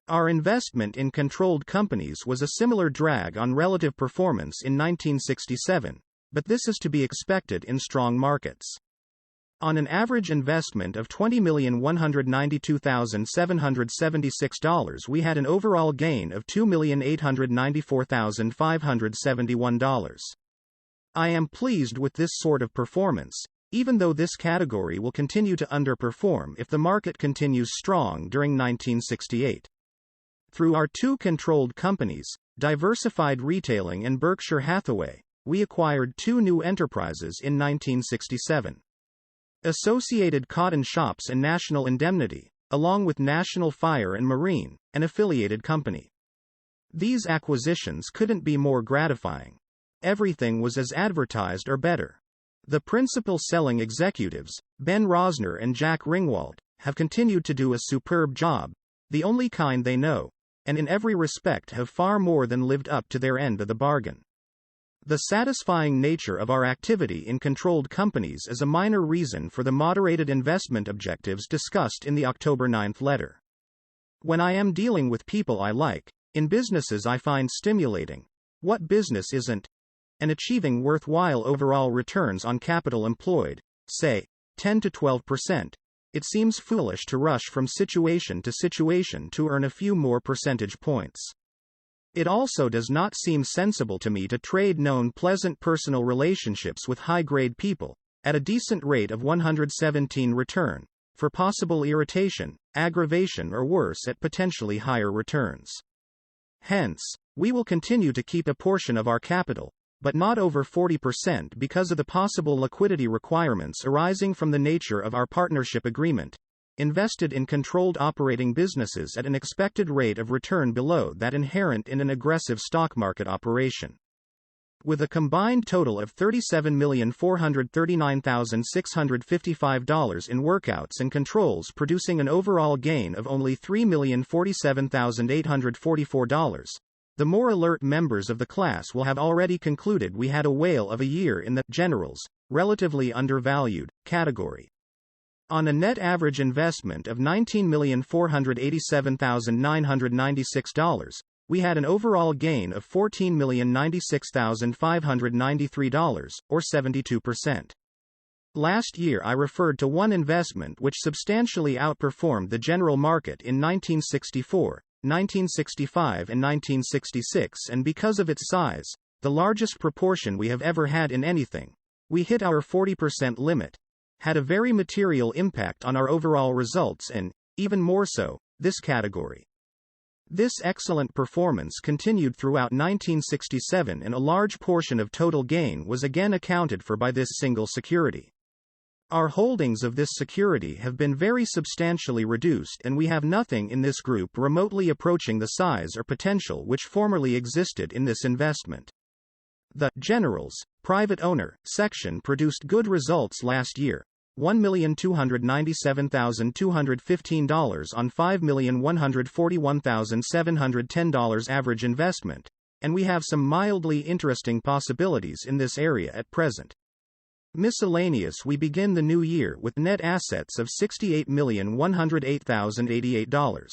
Our investment in controlled companies was a similar drag on relative performance in 1967, but this is to be expected in strong markets. On an average investment of $20,192,776, we had an overall gain of $2,894,571. I am pleased with this sort of performance, even though this category will continue to underperform if the market continues strong during 1968. Through our two controlled companies, Diversified Retailing and Berkshire Hathaway, we acquired two new enterprises in 1967. Associated Cotton Shops and National Indemnity, along with National Fire and Marine, an affiliated company. These acquisitions couldn't be more gratifying. Everything was as advertised or better. The principal selling executives, Ben Rosner and Jack Ringwald, have continued to do a superb job, the only kind they know, and in every respect have far more than lived up to their end of the bargain. The satisfying nature of our activity in controlled companies is a minor reason for the moderated investment objectives discussed in the October 9 letter. When I am dealing with people I like, in businesses I find stimulating, what business isn't? And achieving worthwhile overall returns on capital employed, say, 10 to 12%, it seems foolish to rush from situation to situation to earn a few more percentage points. It also does not seem sensible to me to trade known pleasant personal relationships with high-grade people, at a decent rate of 117 return, for possible irritation, aggravation or worse at potentially higher returns. Hence, we will continue to keep a portion of our capital, but not over 40% because of the possible liquidity requirements arising from the nature of our partnership agreement, invested in controlled operating businesses at an expected rate of return below that inherent in an aggressive stock market operation. With a combined total of $37,439,655 in workouts and controls producing an overall gain of only $3,047,844, the more alert members of the class will have already concluded we had a whale of a year in the generals, relatively undervalued category. On a net average investment of $19,487,996, we had an overall gain of $14,096,593, or 72%. Last year I referred to one investment which substantially outperformed the general market in 1964, 1965 and 1966, and because of its size, the largest proportion we have ever had in anything, we hit our 40% limit, had a very material impact on our overall results and, even more so, this category. This excellent performance continued throughout 1967 and a large portion of total gain was again accounted for by this single security. Our holdings of this security have been very substantially reduced and we have nothing in this group remotely approaching the size or potential which formerly existed in this investment. The Generals, Private Owner section produced good results last year, $1,297,215 on $5,141,710 average investment, and we have some mildly interesting possibilities in this area at present. Miscellaneous, we begin the new year with net assets of $68,108,088.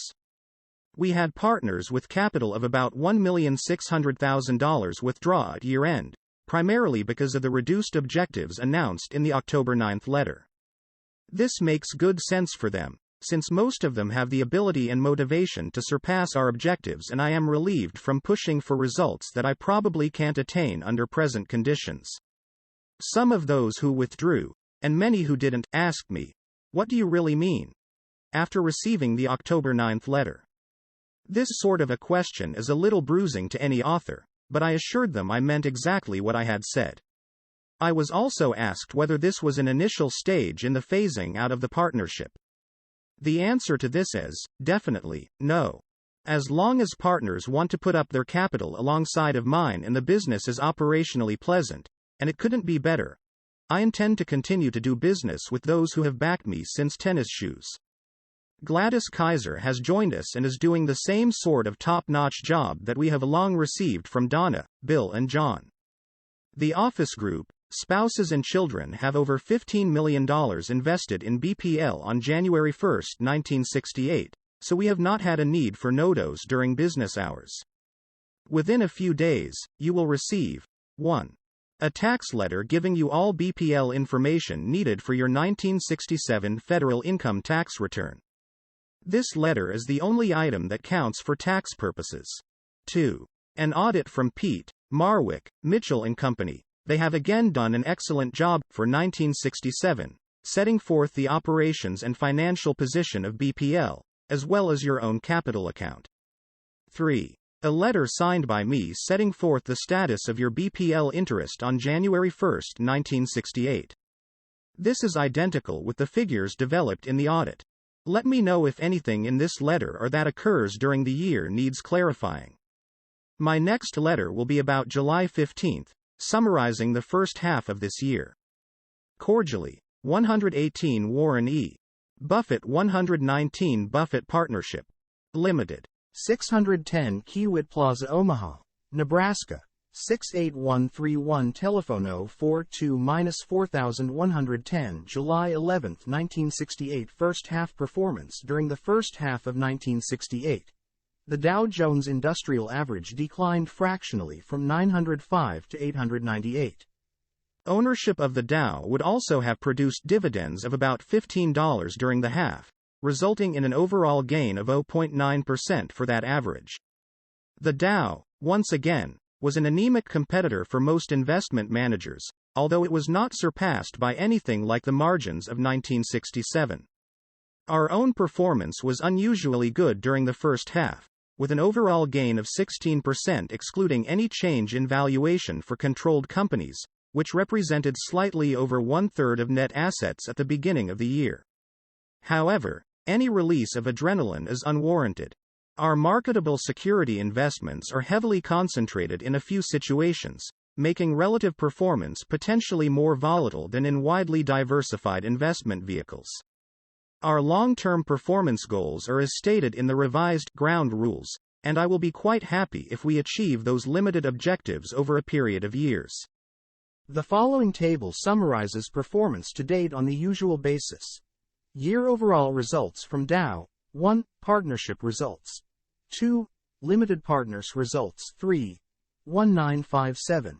We had partners with capital of about $1,600,000 withdraw at year-end, primarily because of the reduced objectives announced in the October 9th letter. This makes good sense for them, since most of them have the ability and motivation to surpass our objectives, and I am relieved from pushing for results that I probably can't attain under present conditions. Some of those who withdrew, and many who didn't, asked me, "What do you really mean?" after receiving the October 9th letter. This sort of a question is a little bruising to any author, but I assured them I meant exactly what I had said. I was also asked whether this was an initial stage in the phasing out of the partnership. The answer to this is, definitely, no. As long as partners want to put up their capital alongside of mine and the business is operationally pleasant, and it couldn't be better, I intend to continue to do business with those who have backed me since tennis shoes. Gladys Kaiser has joined us and is doing the same sort of top-notch job that we have long received from Donna, Bill and John. The office group, spouses and children have over $15 million invested in BPL on January 1, 1968, so we have not had a need for NODOs during business hours. Within a few days, you will receive 1. A tax letter giving you all BPL information needed for your 1967 federal income tax return. This letter is the only item that counts for tax purposes. 2. An audit from Pete, Marwick, Mitchell & Company. They have again done an excellent job for 1967, setting forth the operations and financial position of BPL, as well as your own capital account. 3. A letter signed by me setting forth the status of your BPL interest on January 1, 1968. This is identical with the figures developed in the audit. Let me know if anything in this letter or that occurs during the year needs clarifying. My next letter will be about July 15, summarizing the first half of this year. Cordially, 118 Warren E. Buffett 119 Buffett Partnership. Limited. 610 Kiewit Plaza, Omaha, Nebraska. 68131 Telephone 042-4110 July 11, 1968 First half performance. During the first half of 1968, the Dow Jones Industrial Average declined fractionally from 905 to 898. Ownership of the Dow would also have produced dividends of about $15 during the half, resulting in an overall gain of 0.9% for that average. The Dow, once again, was an anemic competitor for most investment managers, although it was not surpassed by anything like the margins of 1967. Our own performance was unusually good during the first half, with an overall gain of 16% excluding any change in valuation for controlled companies, which represented slightly over one-third of net assets at the beginning of the year. However, any release of adrenaline is unwarranted. Our marketable security investments are heavily concentrated in a few situations, making relative performance potentially more volatile than in widely diversified investment vehicles. Our long-term performance goals are as stated in the revised ground rules, and I will be quite happy if we achieve those limited objectives over a period of years. The following table summarizes performance to date on the usual basis. Year overall results from Dow. 1. Partnership results. 2. Limited partners results. 3. 1957.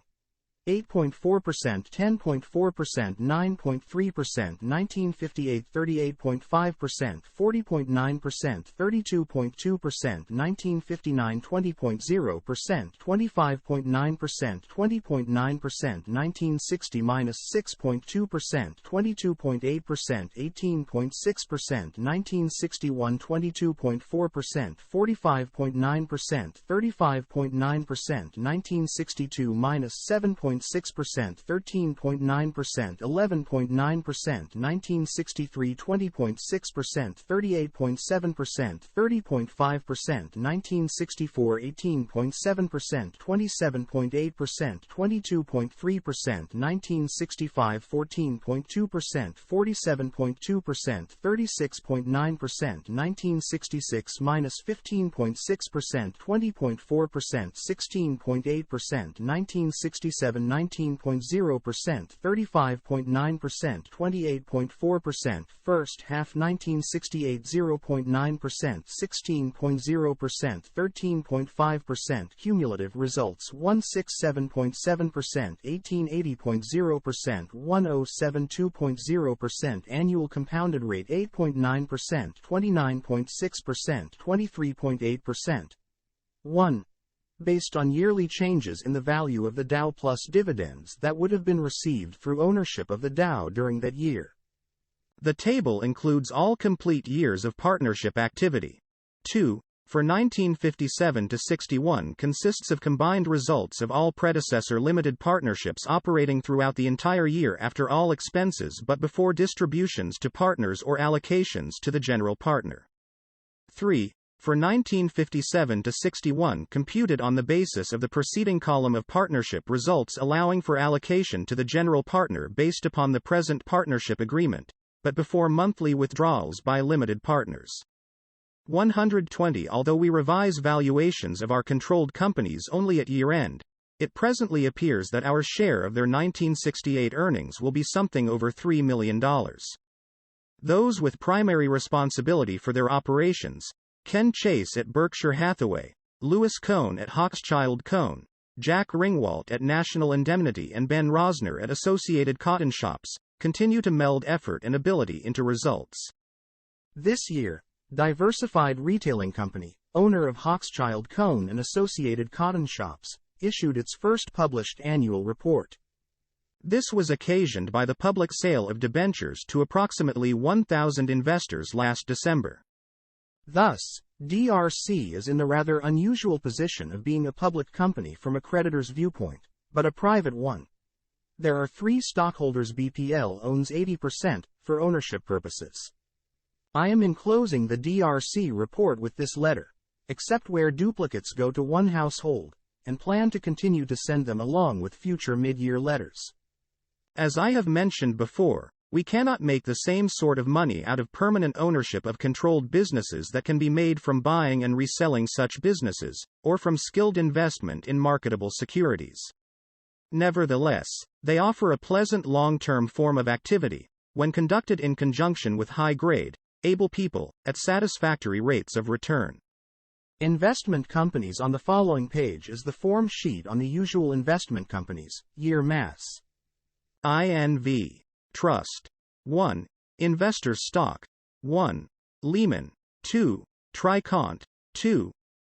8.4%, 10.4%, 9.3%, 1958, 38.5%, 40.9%, 32.2%, 1959, 20.0%, 25.9%, 20.9%, 1960 -6.2%, 22.8%, 18.6%, 1961, 22.4%, 45.9%, 35.9%, 1962 -7.6%, 13.9%, 11.9%, 1963 20.6%, 38.7%, 30.5%, 1964 18.7%, 27.8%, 22.3%, 1965 14.2%, 47.2%, 36.9%, 1966 -15.6%, 20.4%, 16.8%, 1967 19.0%, 35.9%, 28.4%, first half 1968 0.9%, 16.0%, 13.5%, cumulative results 167.7%, 1880.0%, 1072.0%, annual compounded rate 8.9%, 29.6%, 23.8%. 1. Based on yearly changes in the value of the Dow plus dividends that would have been received through ownership of the Dow during that year. The table includes all complete years of partnership activity. 2. For 1957 to 61 consists of combined results of all predecessor limited partnerships operating throughout the entire year after all expenses but before distributions to partners or allocations to the general partner. 3. For 1957 to 61 computed on the basis of the preceding column of partnership results allowing for allocation to the general partner based upon the present partnership agreement, but before monthly withdrawals by limited partners. 120 Although we revise valuations of our controlled companies only at year-end, it presently appears that our share of their 1968 earnings will be something over $3 million. Those with primary responsibility for their operations, Ken Chase at Berkshire Hathaway, Louis Cohn at Hochschild Cohn, Jack Ringwalt at National Indemnity and Ben Rosner at Associated Cotton Shops, continue to meld effort and ability into results. This year, Diversified Retailing Company, owner of Hochschild Cohn and Associated Cotton Shops, issued its first published annual report. This was occasioned by the public sale of debentures to approximately 1,000 investors last December. Thus, DRC is in the rather unusual position of being a public company from a creditor's viewpoint, but a private one. There are 3 stockholders. BPL owns 80% for ownership purposes. I am enclosing the DRC report with this letter, except where duplicates go to one household, and plan to continue to send them along with future mid-year letters. As I have mentioned before, we cannot make the same sort of money out of permanent ownership of controlled businesses that can be made from buying and reselling such businesses, or from skilled investment in marketable securities. Nevertheless, they offer a pleasant long-term form of activity, when conducted in conjunction with high-grade, able people, at satisfactory rates of return. Investment companies on the following page is the form sheet on the usual investment companies, year mass. INV. Trust. 1. Investor Stock. 1. Lehman. 2. Tricont. 2.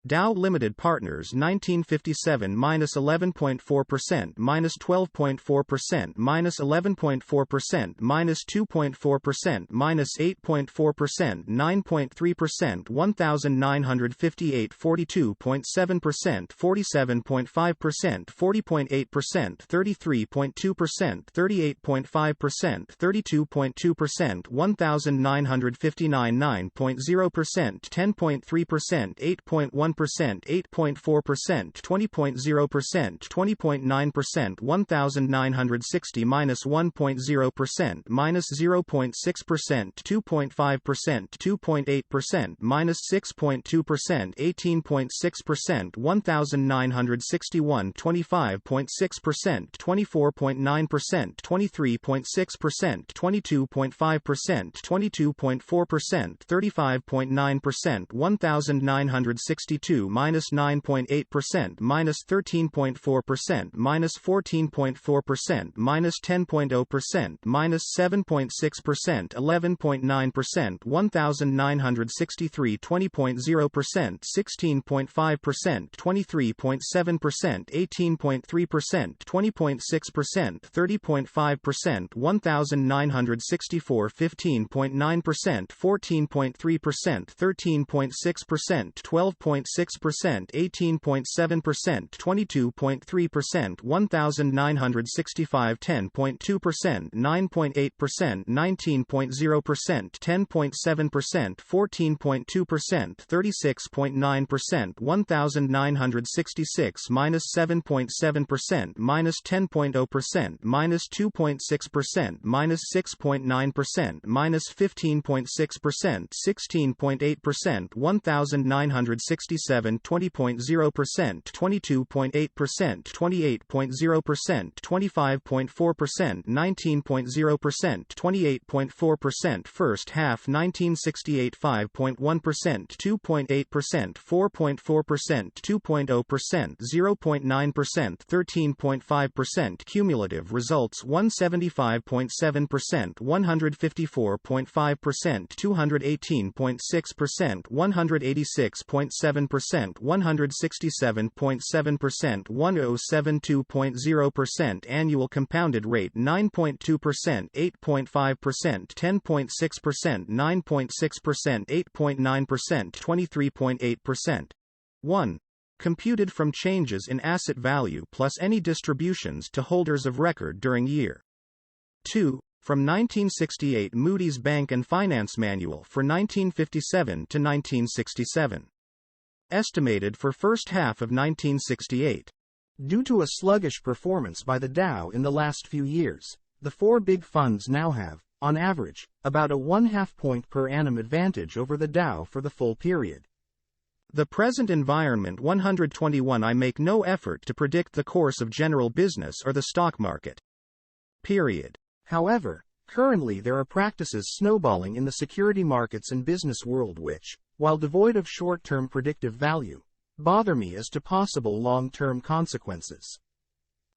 Dow Limited Partners 1957 -11.4%, -12.4%, -11.4%, -2.4%, -8.4%, 9.3%, 1958 42.7%, 47.5%, 40.8%, 33.2%, 38.5%, 32.2%, 1959 9.0%, 10.3%, 8.1%, 8.4%, 20.0%, 20.9%, 1960 -1.0%, -0.6%, 2.5%, 2.8%, -6.2%, 18.6%, 1961 25.6%, 24.9%, 23.6%, 22.5%, 22.4%, 35.9%, 1962 -9.8%, -13.4%, -14.4%, -10.0%, -7.6%, 11.9%, 1963 20.0%, 16.5%, 23.7%, 18.3%, 20.6%, 30.5%, 1964 15.9%, 14.3%, 13.6%, 12.6%, 18.7%, 22.3%, 1965 10.2%, 9.8%, 19.0%, 10.7%, 14.2%, 36.9%, 1966 -7.7%, -10.0%, -2.6%, -6.9%, -15.6%, 16.8%, 1967 20.0%, 22.8%, 28.0%, 25.4%, 19.0%, 28.4%, first half 1968 5.1%, 2.8%, 4.4%, 2.0%, 0.9%, 13.5%, cumulative results 175.7%, 154.5%, 218.6%, 186.7%, 167.7%, 1072.0%, annual compounded rate 9.2%, 8.5%, 10.6%, 9.6%, 8.9%, 23.8%. 1. Computed from changes in asset value plus any distributions to holders of record during year. 2. From 1968 Moody's Bank and Finance Manual for 1957 to 1967. Estimated for first half of 1968. Due to a sluggish performance by the Dow in the last few years, the four big funds now have, on average, about a 0.5 point per annum advantage over the Dow for the full period. The present environment 121 I make no effort to predict the course of general business or the stock market. Period. However, currently there are practices snowballing in the security markets and business world which, while devoid of short-term predictive value, bother me as to possible long-term consequences.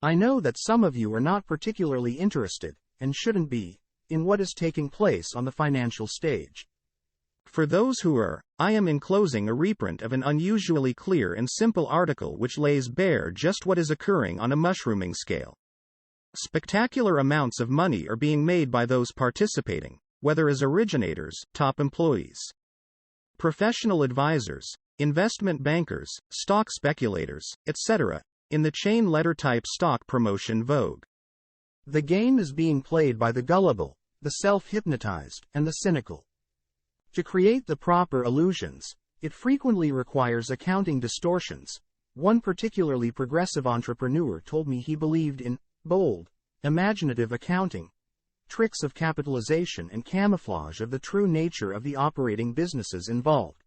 I know that some of you are not particularly interested, and shouldn't be, in what is taking place on the financial stage. For those who are, I am enclosing a reprint of an unusually clear and simple article which lays bare just what is occurring on a mushrooming scale. Spectacular amounts of money are being made by those participating, whether as originators, top employees, professional advisors, investment bankers, stock speculators, etc., in the chain letter type stock promotion vogue. The game is being played by the gullible, the self-hypnotized, and the cynical. To create the proper illusions, it frequently requires accounting distortions. One particularly progressive entrepreneur told me he believed in bold, imaginative accounting, tricks of capitalization and camouflage of the true nature of the operating businesses involved.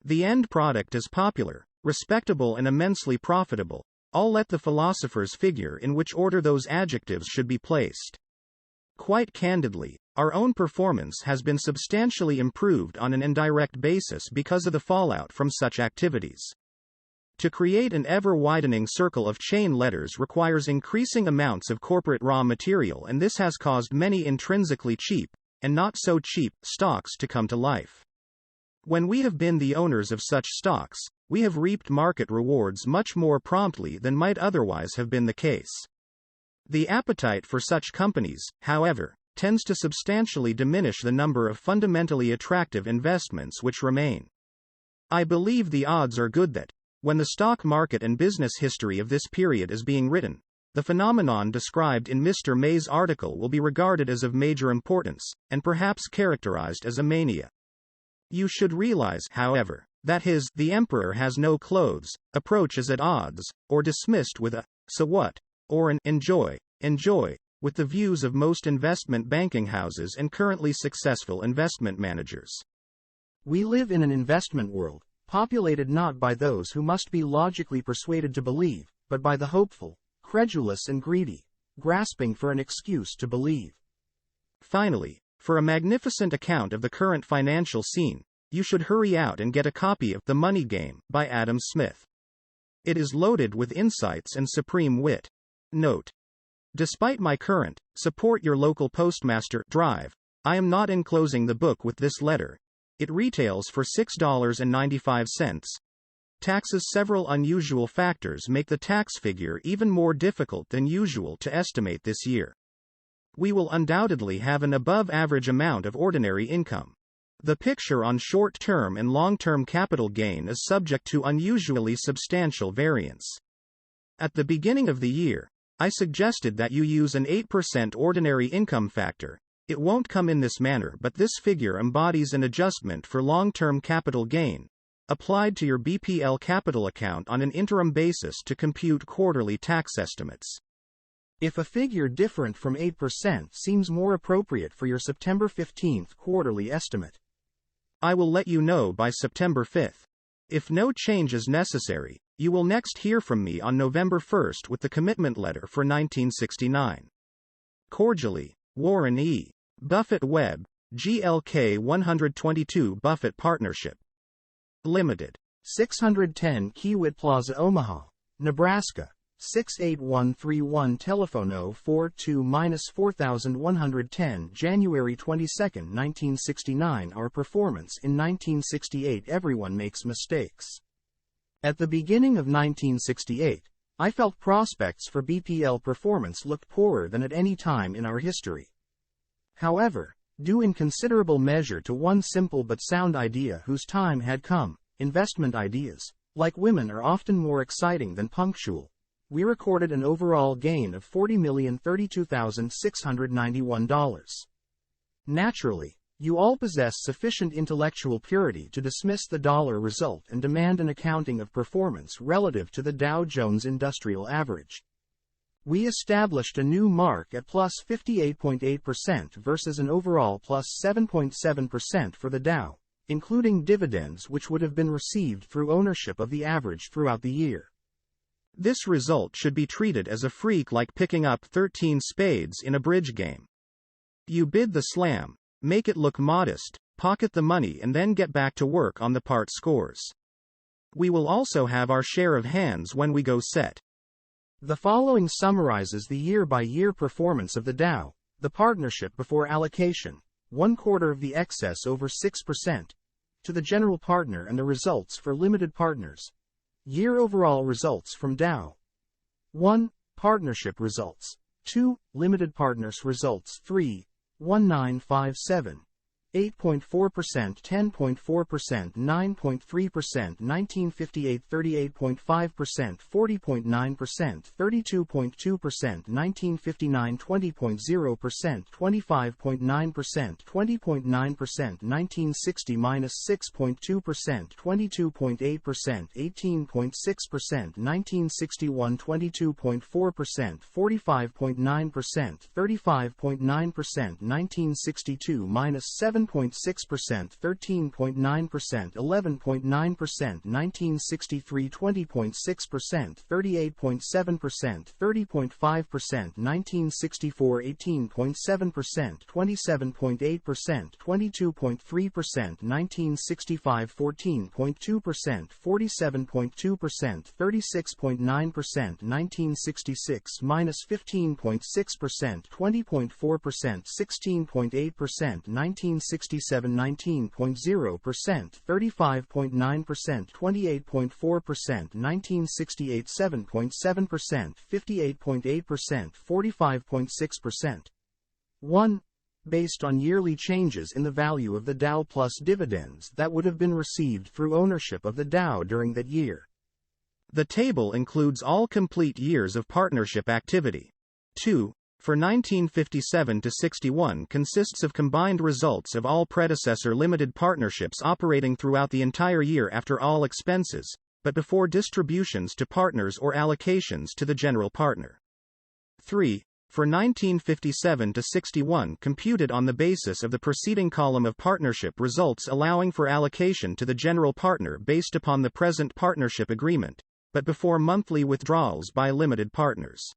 The end product is popular, respectable and immensely profitable. I'll let the philosophers figure in which order those adjectives should be placed. Quite candidly, our own performance has been substantially improved on an indirect basis because of the fallout from such activities. To create an ever-widening circle of chain letters requires increasing amounts of corporate raw material, and this has caused many intrinsically cheap, and not so cheap, stocks to come to life. When we have been the owners of such stocks, we have reaped market rewards much more promptly than might otherwise have been the case. The appetite for such companies, however, tends to substantially diminish the number of fundamentally attractive investments which remain. I believe the odds are good that, when the stock market and business history of this period is being written, the phenomenon described in Mr. May's article will be regarded as of major importance, and perhaps characterized as a mania. You should realize, however, that his "the emperor has no clothes" approach is at odds, or dismissed with a "so what?" or an enjoy, with the views of most investment banking houses and currently successful investment managers. We live in an investment world, populated not by those who must be logically persuaded to believe, but by the hopeful, credulous and greedy, grasping for an excuse to believe. Finally, for a magnificent account of the current financial scene, you should hurry out and get a copy of The Money Game by Adam Smith. It is loaded with insights and supreme wit. Note: despite my current "support your local postmaster" drive, I am not enclosing the book with this letter. It retails for $6.95. Taxes. Several unusual factors make the tax figure even more difficult than usual to estimate this year. We will undoubtedly have an above-average amount of ordinary income. The picture on short-term and long-term capital gain is subject to unusually substantial variance. At the beginning of the year, I suggested that you use an 8% ordinary income factor. It won't come in this manner, but this figure embodies an adjustment for long-term capital gain, applied to your BPL capital account on an interim basis to compute quarterly tax estimates. If a figure different from 8% seems more appropriate for your September 15th quarterly estimate, I will let you know by September 5th. If no change is necessary, you will next hear from me on November 1st with the commitment letter for 1969. Cordially, Warren E. Buffett Webb, GLK 122 Buffett Partnership Limited. 610 Kiewit Plaza, Omaha, Nebraska, 68131. Telephone 042-4110. January 22, 1969. Our performance in 1968. Everyone makes mistakes. At the beginning of 1968, I felt prospects for BPL performance looked poorer than at any time in our history. However, due in considerable measure to one simple but sound idea whose time had come, investment ideas, like women, are often more exciting than punctual, we recorded an overall gain of $40,032,691. Naturally, you all possess sufficient intellectual purity to dismiss the dollar result and demand an accounting of performance relative to the Dow Jones Industrial Average. We established a new mark at plus 58.8% versus an overall plus 7.7% for the Dow, including dividends which would have been received through ownership of the average throughout the year. This result should be treated as a freak, like picking up 13 spades in a bridge game. You bid the slam, make it look modest, pocket the money, and then get back to work on the part scores. We will also have our share of hands when we go set. The following summarizes the year-by-year performance of the Dow, the partnership before allocation, 1/4 of the excess over 6%, to the general partner, and the results for limited partners. Year overall results from Dow. 1. Partnership results. 2. Limited partners results. 3. 1957. 8.4%, 10.4%, 9.3%, 1958, 38.5%, 40.9%, 32.2%, 1959, 20.0%, 25.9%, 20.9%, 1960 -6.2%, 22.8%, 18.6%, 1961, 22.4%, 45.9%, 35.9%, 1962 -7.6%, 13.9%, 11.9%, 1963, 20.6%, 38.7%, 30.5%, 1964, 18.7%, 27.8%, 22.3%, 1965, 14.2%, 47.2%, 36.9%, 1966 -15.6%, 20.4%, 16.8%, 1967 1967 19.0%, 35.9%, 28.4%, 1968 7.7%, 58.8%, 45.6%. 1. Based on yearly changes in the value of the Dow plus dividends that would have been received through ownership of the Dow during that year. The table includes all complete years of partnership activity. 2. For 1957 to 61 consists of combined results of all predecessor limited partnerships operating throughout the entire year after all expenses, but before distributions to partners or allocations to the general partner. 3. For 1957 to 61 computed on the basis of the preceding column of partnership results allowing for allocation to the general partner based upon the present partnership agreement, but before monthly withdrawals by limited partners.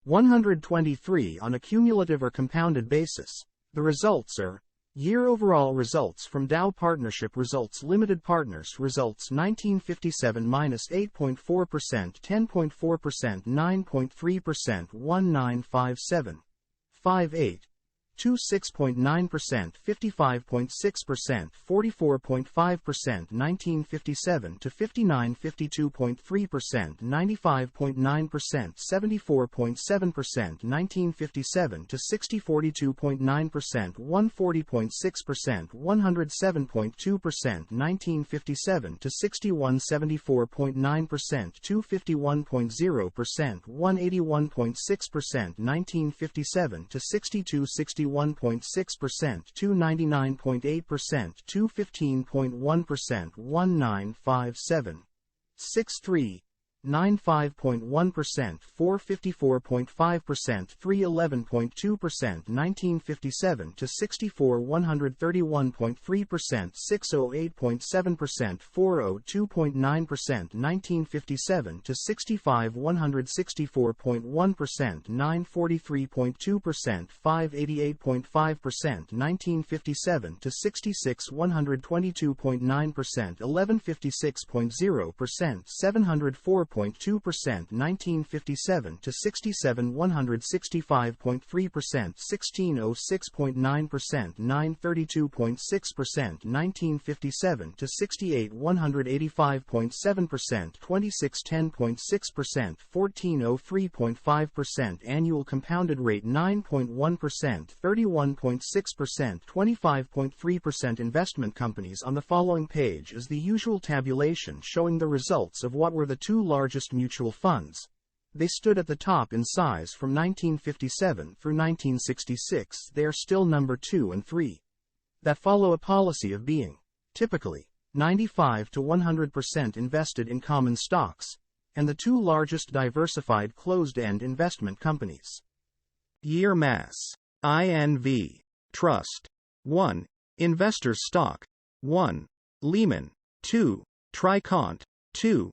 123 on a cumulative or compounded basis. The results are: year overall results from Dow Partnership results limited partners results 1957 minus 8.4%, 10.4%, 9.3%, 1957, 58, 26.9%, 55.6%, 44.5%, 1957 to 59, 52.3%, 95.9%, 74.7%, 1957 to 60, 42.9%, 140.6%, 107.2%, 1957 to 61, 74.9%, 251.0%, 181.6%, 1957 to 62, 61.6%, 299.8%, 215.1%, 1957, 63, 95.1%, 454.5%, 311.2%, 1957 to 64, 131.3%, 608.7%, 402.9%, 1957 to 65, 164.1%, 943.2%, 588.5%, 1957 to 66, 122.9%, 1156.0%, 704.2%, 1957 to 67, 165.3%, 1606.9%, 932.6%, 1957 to 68, 185.7%, 2610.6%, 1403.5%, annual compounded rate 9.1%, 31.6%, 25.3%. Investment companies. On the following page is the usual tabulation showing the results of what were the two largest mutual funds. They stood at the top in size from 1957 through 1966. They are still number 2 and 3. That follow a policy of being, typically, 95 to 100% invested in common stocks, and the two largest diversified closed-end investment companies. Year Mass. INV. Trust. 1. Investors Stock. 1. Lehman. 2. Tricont. 2.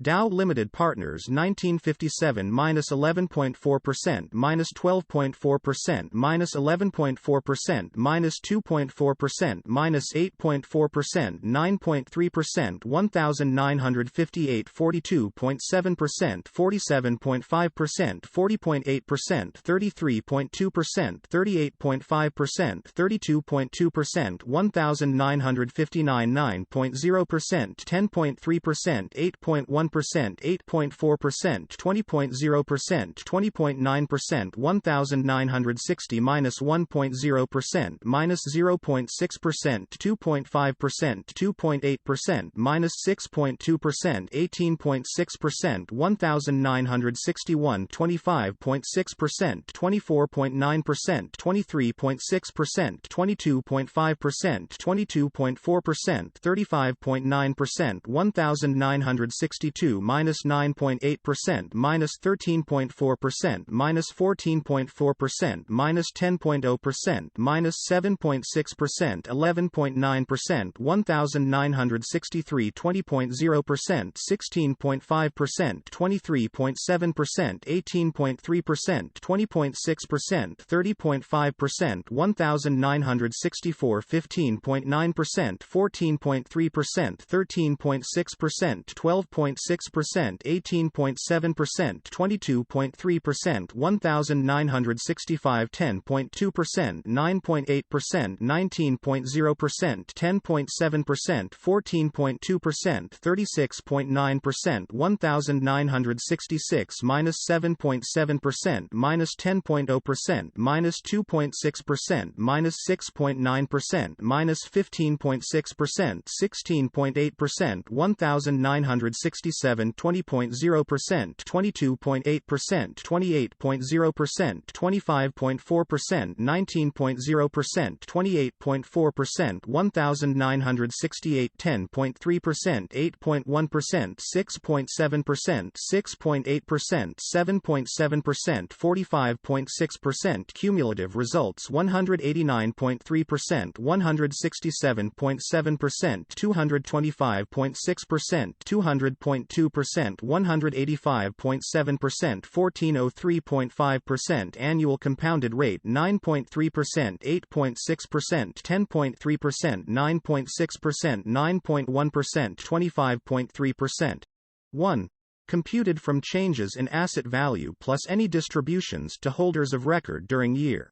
Dow Limited Partners 1957 minus 11.4%, minus 12.4%, minus 11.4%, minus 2.4%, minus 8.4%, 9.3%, 1958 42.7%, 47.5%, 40.8%, 33.2%, 38.5%, 32.2%, 1959 9.0%, 10.3%, 8.1%, 8.4%, 20.0%, 20.9%, 1960 minus 1.0%, minus 0.6%, 2.5%, 2.8%, minus 6.2%, 18.6%, 1961 25.6%, 24.9%, 23.6%, 22.5%, 22.4%, 35.9%, 1962 minus 9.8%, minus 13.4%, minus 14.4%, minus 10.0%, minus 7.6%, 11.9%, 1963 20.0%, 16.5%, 23.7%, 18.3%, 20.6%, 30.5%, 1964 15.9%, 14.3%, 13.6%, 12.6%, 18.7%, 22.3%, 1,965, 10.2%, 9.8%, 19.0%, 10.7%, 14.2%, 36.9%, 1,966, -7.7%, -10.0%, -2.6%, -6.9%, -15.6%, 16.8%, 1,967, 20.0%, 22.8%, 28.0%, 25.4%, 19.0%, 28.4%, 1,968, 10.3%, 8.1%, 6.7%, 6.8%, 7.7%, 45.6%. Cumulative results 189.3%, 167.7%, 225.6%, 200.2%, 185.7%, 1403.5%. Annual compounded rate 9.3%, 8.6%, 10.3%, 9.6%, 9.1%, 25.3%. 1. Computed from changes in asset value plus any distributions to holders of record during year.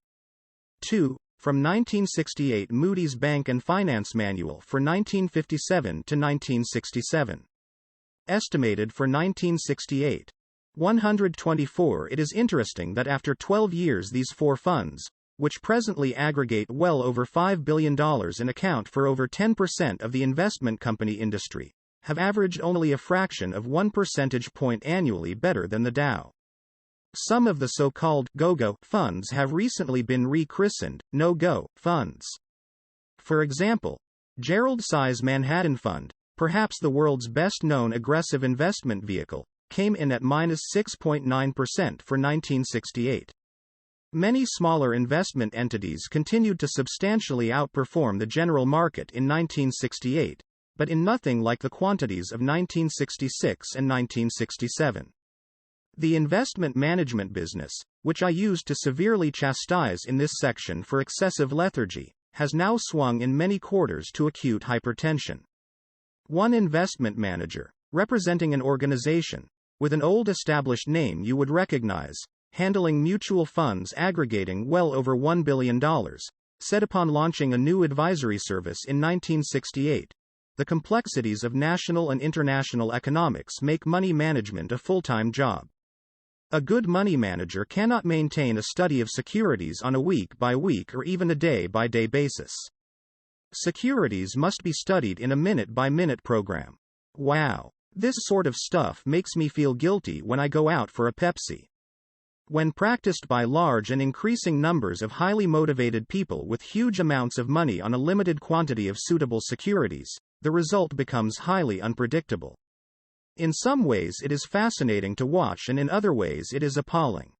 2. From 1968 Moody's Bank and Finance Manual for 1957 to 1967. Estimated for 1968. 124. It is interesting that after 12 years these four funds, which presently aggregate well over $5 billion and account for over 10% of the investment company industry, have averaged only a fraction of 1 percentage point annually better than the Dow. Some of the so-called go-go funds have recently been rechristened no-go funds. For example, Gerald Sei's Manhattan Fund, perhaps the world's best-known aggressive investment vehicle, came in at -6.9% for 1968. Many smaller investment entities continued to substantially outperform the general market in 1968, but in nothing like the quantities of 1966 and 1967. The investment management business, which I used to severely chastise in this section for excessive lethargy, has now swung in many quarters to acute hypertension. One investment manager, representing an organization, with an old established name you would recognize, handling mutual funds aggregating well over $1 billion, said upon launching a new advisory service in 1968, "The complexities of national and international economics make money management a full-time job. A good money manager cannot maintain a study of securities on a week-by-week or even a day-by-day basis. Securities must be studied in a minute-by-minute program. Wow. This sort of stuff makes me feel guilty when I go out for a Pepsi." When practiced by large and increasing numbers of highly motivated people with huge amounts of money on a limited quantity of suitable securities, the result becomes highly unpredictable. In some ways it is fascinating to watch and in other ways it is appalling.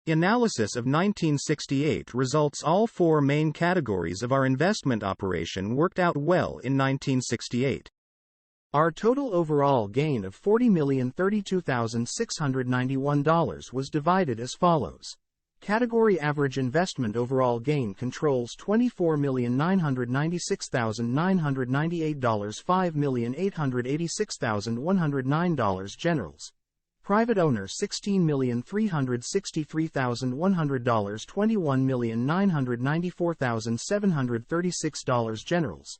Analysis of 1968 results. All four main categories of our investment operation worked out well in 1968. Our total overall gain of $40,032,691 was divided as follows. Category average investment overall gain controls $24,996,998, $5,886,109 generals. Private owner $16,363,100, $21,994,736 generals.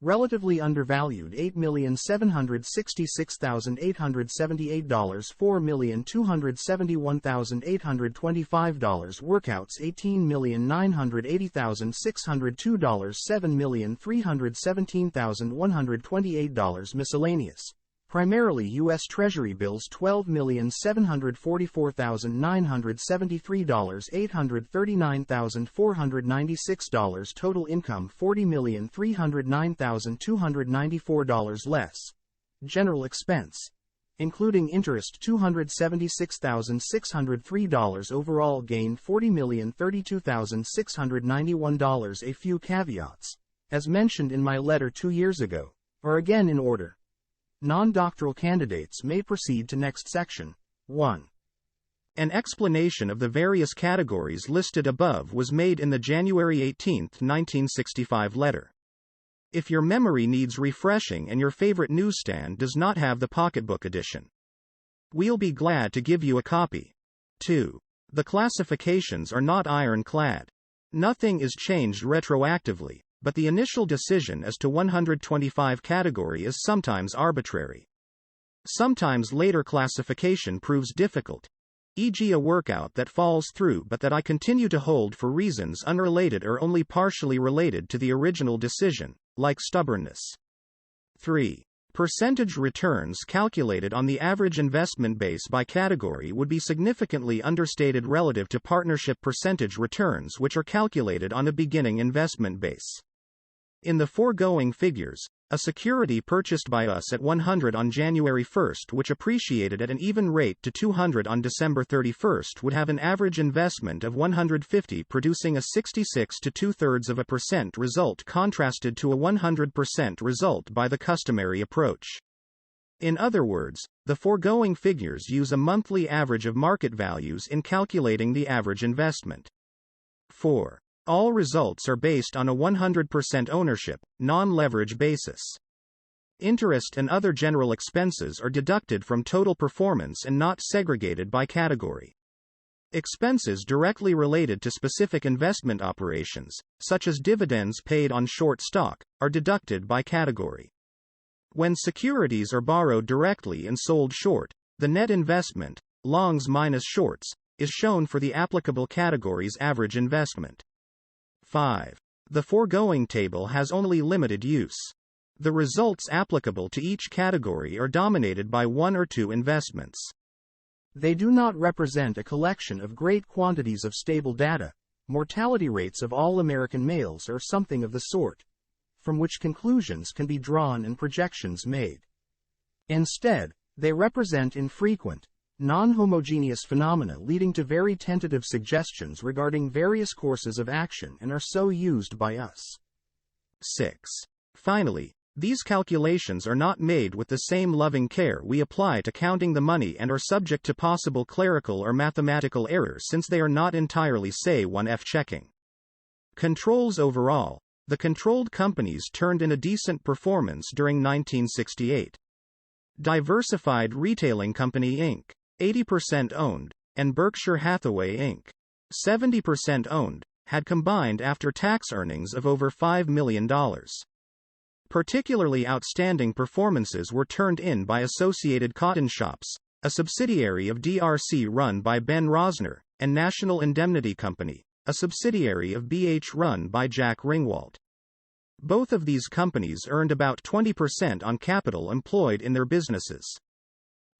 Relatively undervalued $8,766,878, $4,271,825 workouts $18,980,602, $7,317,128 miscellaneous. Primarily U.S. Treasury bills $12,744,973, $839,496 total income $40,309,294 less. General expense, including interest $276,603, overall gain $40,032,691. A few caveats, as mentioned in my letter 2 years ago, are again in order. Non-doctoral candidates may proceed to next section. 1. An explanation of the various categories listed above was made in the January 18, 1965 letter. If your memory needs refreshing and your favorite newsstand does not have the pocketbook edition, we'll be glad to give you a copy. 2. The classifications are not ironclad. Nothing is changed retroactively, but the initial decision as to 125 category is sometimes arbitrary. Sometimes later classification proves difficult, e.g. a workout that falls through but that I continue to hold for reasons unrelated or only partially related to the original decision, like stubbornness. 3. Percentage returns calculated on the average investment base by category would be significantly understated relative to partnership percentage returns, which are calculated on a beginning investment base. In the foregoing figures, a security purchased by us at 100 on January 1, which appreciated at an even rate to 200 on December 31, would have an average investment of 150, producing a 66 to 2/3% result, contrasted to a 100% result by the customary approach. In other words, the foregoing figures use a monthly average of market values in calculating the average investment. 4. All results are based on a 100% ownership, non-leverage basis. Interest and other general expenses are deducted from total performance and not segregated by category. Expenses directly related to specific investment operations, such as dividends paid on short stock, are deducted by category. When securities are borrowed directly and sold short, the net investment, longs minus shorts, is shown for the applicable category's average investment. 5. The foregoing table has only limited use. The results applicable to each category are dominated by one or two investments. They do not represent a collection of great quantities of stable data, mortality rates of all American males or something of the sort, from which conclusions can be drawn and projections made. Instead, they represent infrequent, non-homogeneous phenomena leading to very tentative suggestions regarding various courses of action and are so used by us. 6. Finally, these calculations are not made with the same loving care we apply to counting the money and are subject to possible clerical or mathematical errors since they are not entirely say 1F checking. Controls overall, the controlled companies turned in a decent performance during 1968. Diversified Retailing Company Inc., 80% owned, and Berkshire Hathaway Inc., 70% owned, had combined after-tax earnings of over $5 million. Particularly outstanding performances were turned in by Associated Cotton Shops, a subsidiary of DRC run by Ben Rosner, and National Indemnity Company, a subsidiary of BH run by Jack Ringwalt. Both of these companies earned about 20% on capital employed in their businesses.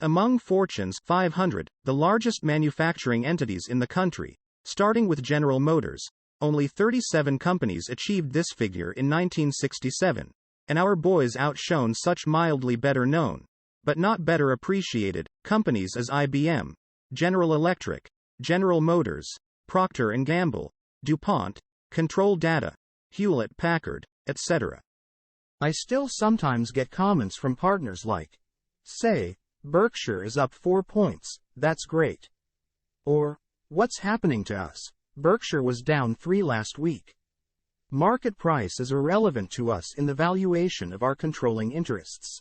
Among Fortune's 500, the largest manufacturing entities in the country, starting with General Motors, only 37 companies achieved this figure in 1967, and our boys outshone such mildly better known, but not better appreciated, companies as IBM, General Electric, General Motors, Procter & Gamble, DuPont, Control Data, Hewlett-Packard, etc. I still sometimes get comments from partners like, say, Berkshire is up 4 points, that's great. Or, what's happening to us? Berkshire was down 3 last week. Market price is irrelevant to us in the valuation of our controlling interests.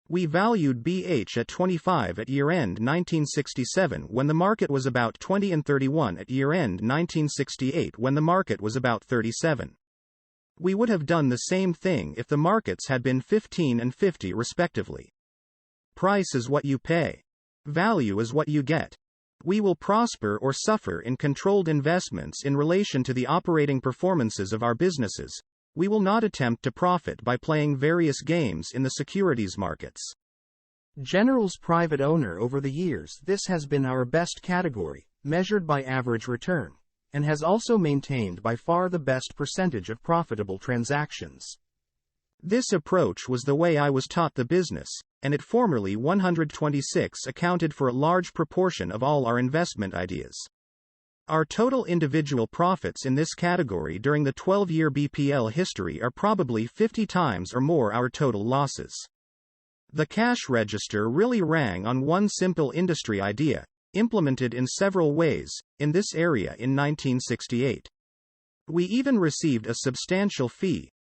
We valued BH at 25 at year-end 1967 when the market was about 20 and 31 at year-end 1968 when the market was about 37. We would have done the same thing if the markets had been 15 and 50 respectively. Price is what you pay. Value is what you get. We will prosper or suffer in controlled investments in relation to the operating performances of our businesses. We will not attempt to profit by playing various games in the securities markets. General's private owner over the years, this has been our best category, measured by average return, and has also maintained by far the best percentage of profitable transactions. This approach was the way I was taught the business, and at formerly 126 accounted for a large proportion of all our investment ideas. Our total individual profits in this category during the 12-year BPL history are probably 50 times or more our total losses. The cash register really rang on one simple industry idea, implemented in several ways, in this area in 1968. We even received a substantial fee,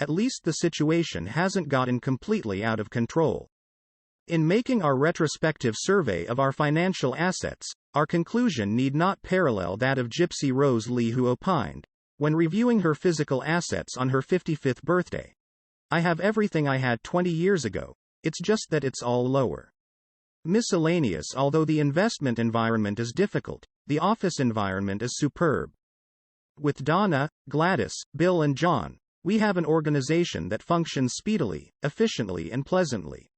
at least the situation hasn't gotten completely out of control. In making our retrospective survey of our financial assets, our conclusion need not parallel that of Gypsy Rose Lee, who opined, when reviewing her physical assets on her 55th birthday, "I have everything I had 20 years ago, it's just that it's all lower." Miscellaneous. Although the investment environment is difficult, the office environment is superb. With Donna, Gladys, Bill and John, we have an organization that functions speedily, efficiently and pleasantly.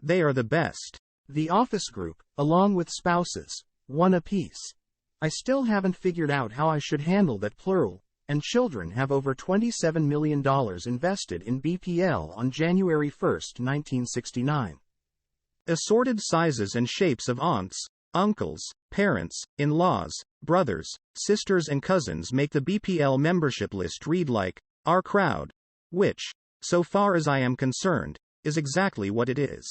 They are the best. The office group, along with spouses, one apiece. I still haven't figured out how I should handle that plural, and children have over $27 million invested in BPL on January 1, 1969. Assorted sizes and shapes of aunts, uncles, parents, in-laws, brothers, sisters and cousins make the BPL membership list read like, "Our crowd," which, so far as I am concerned, is exactly what it is.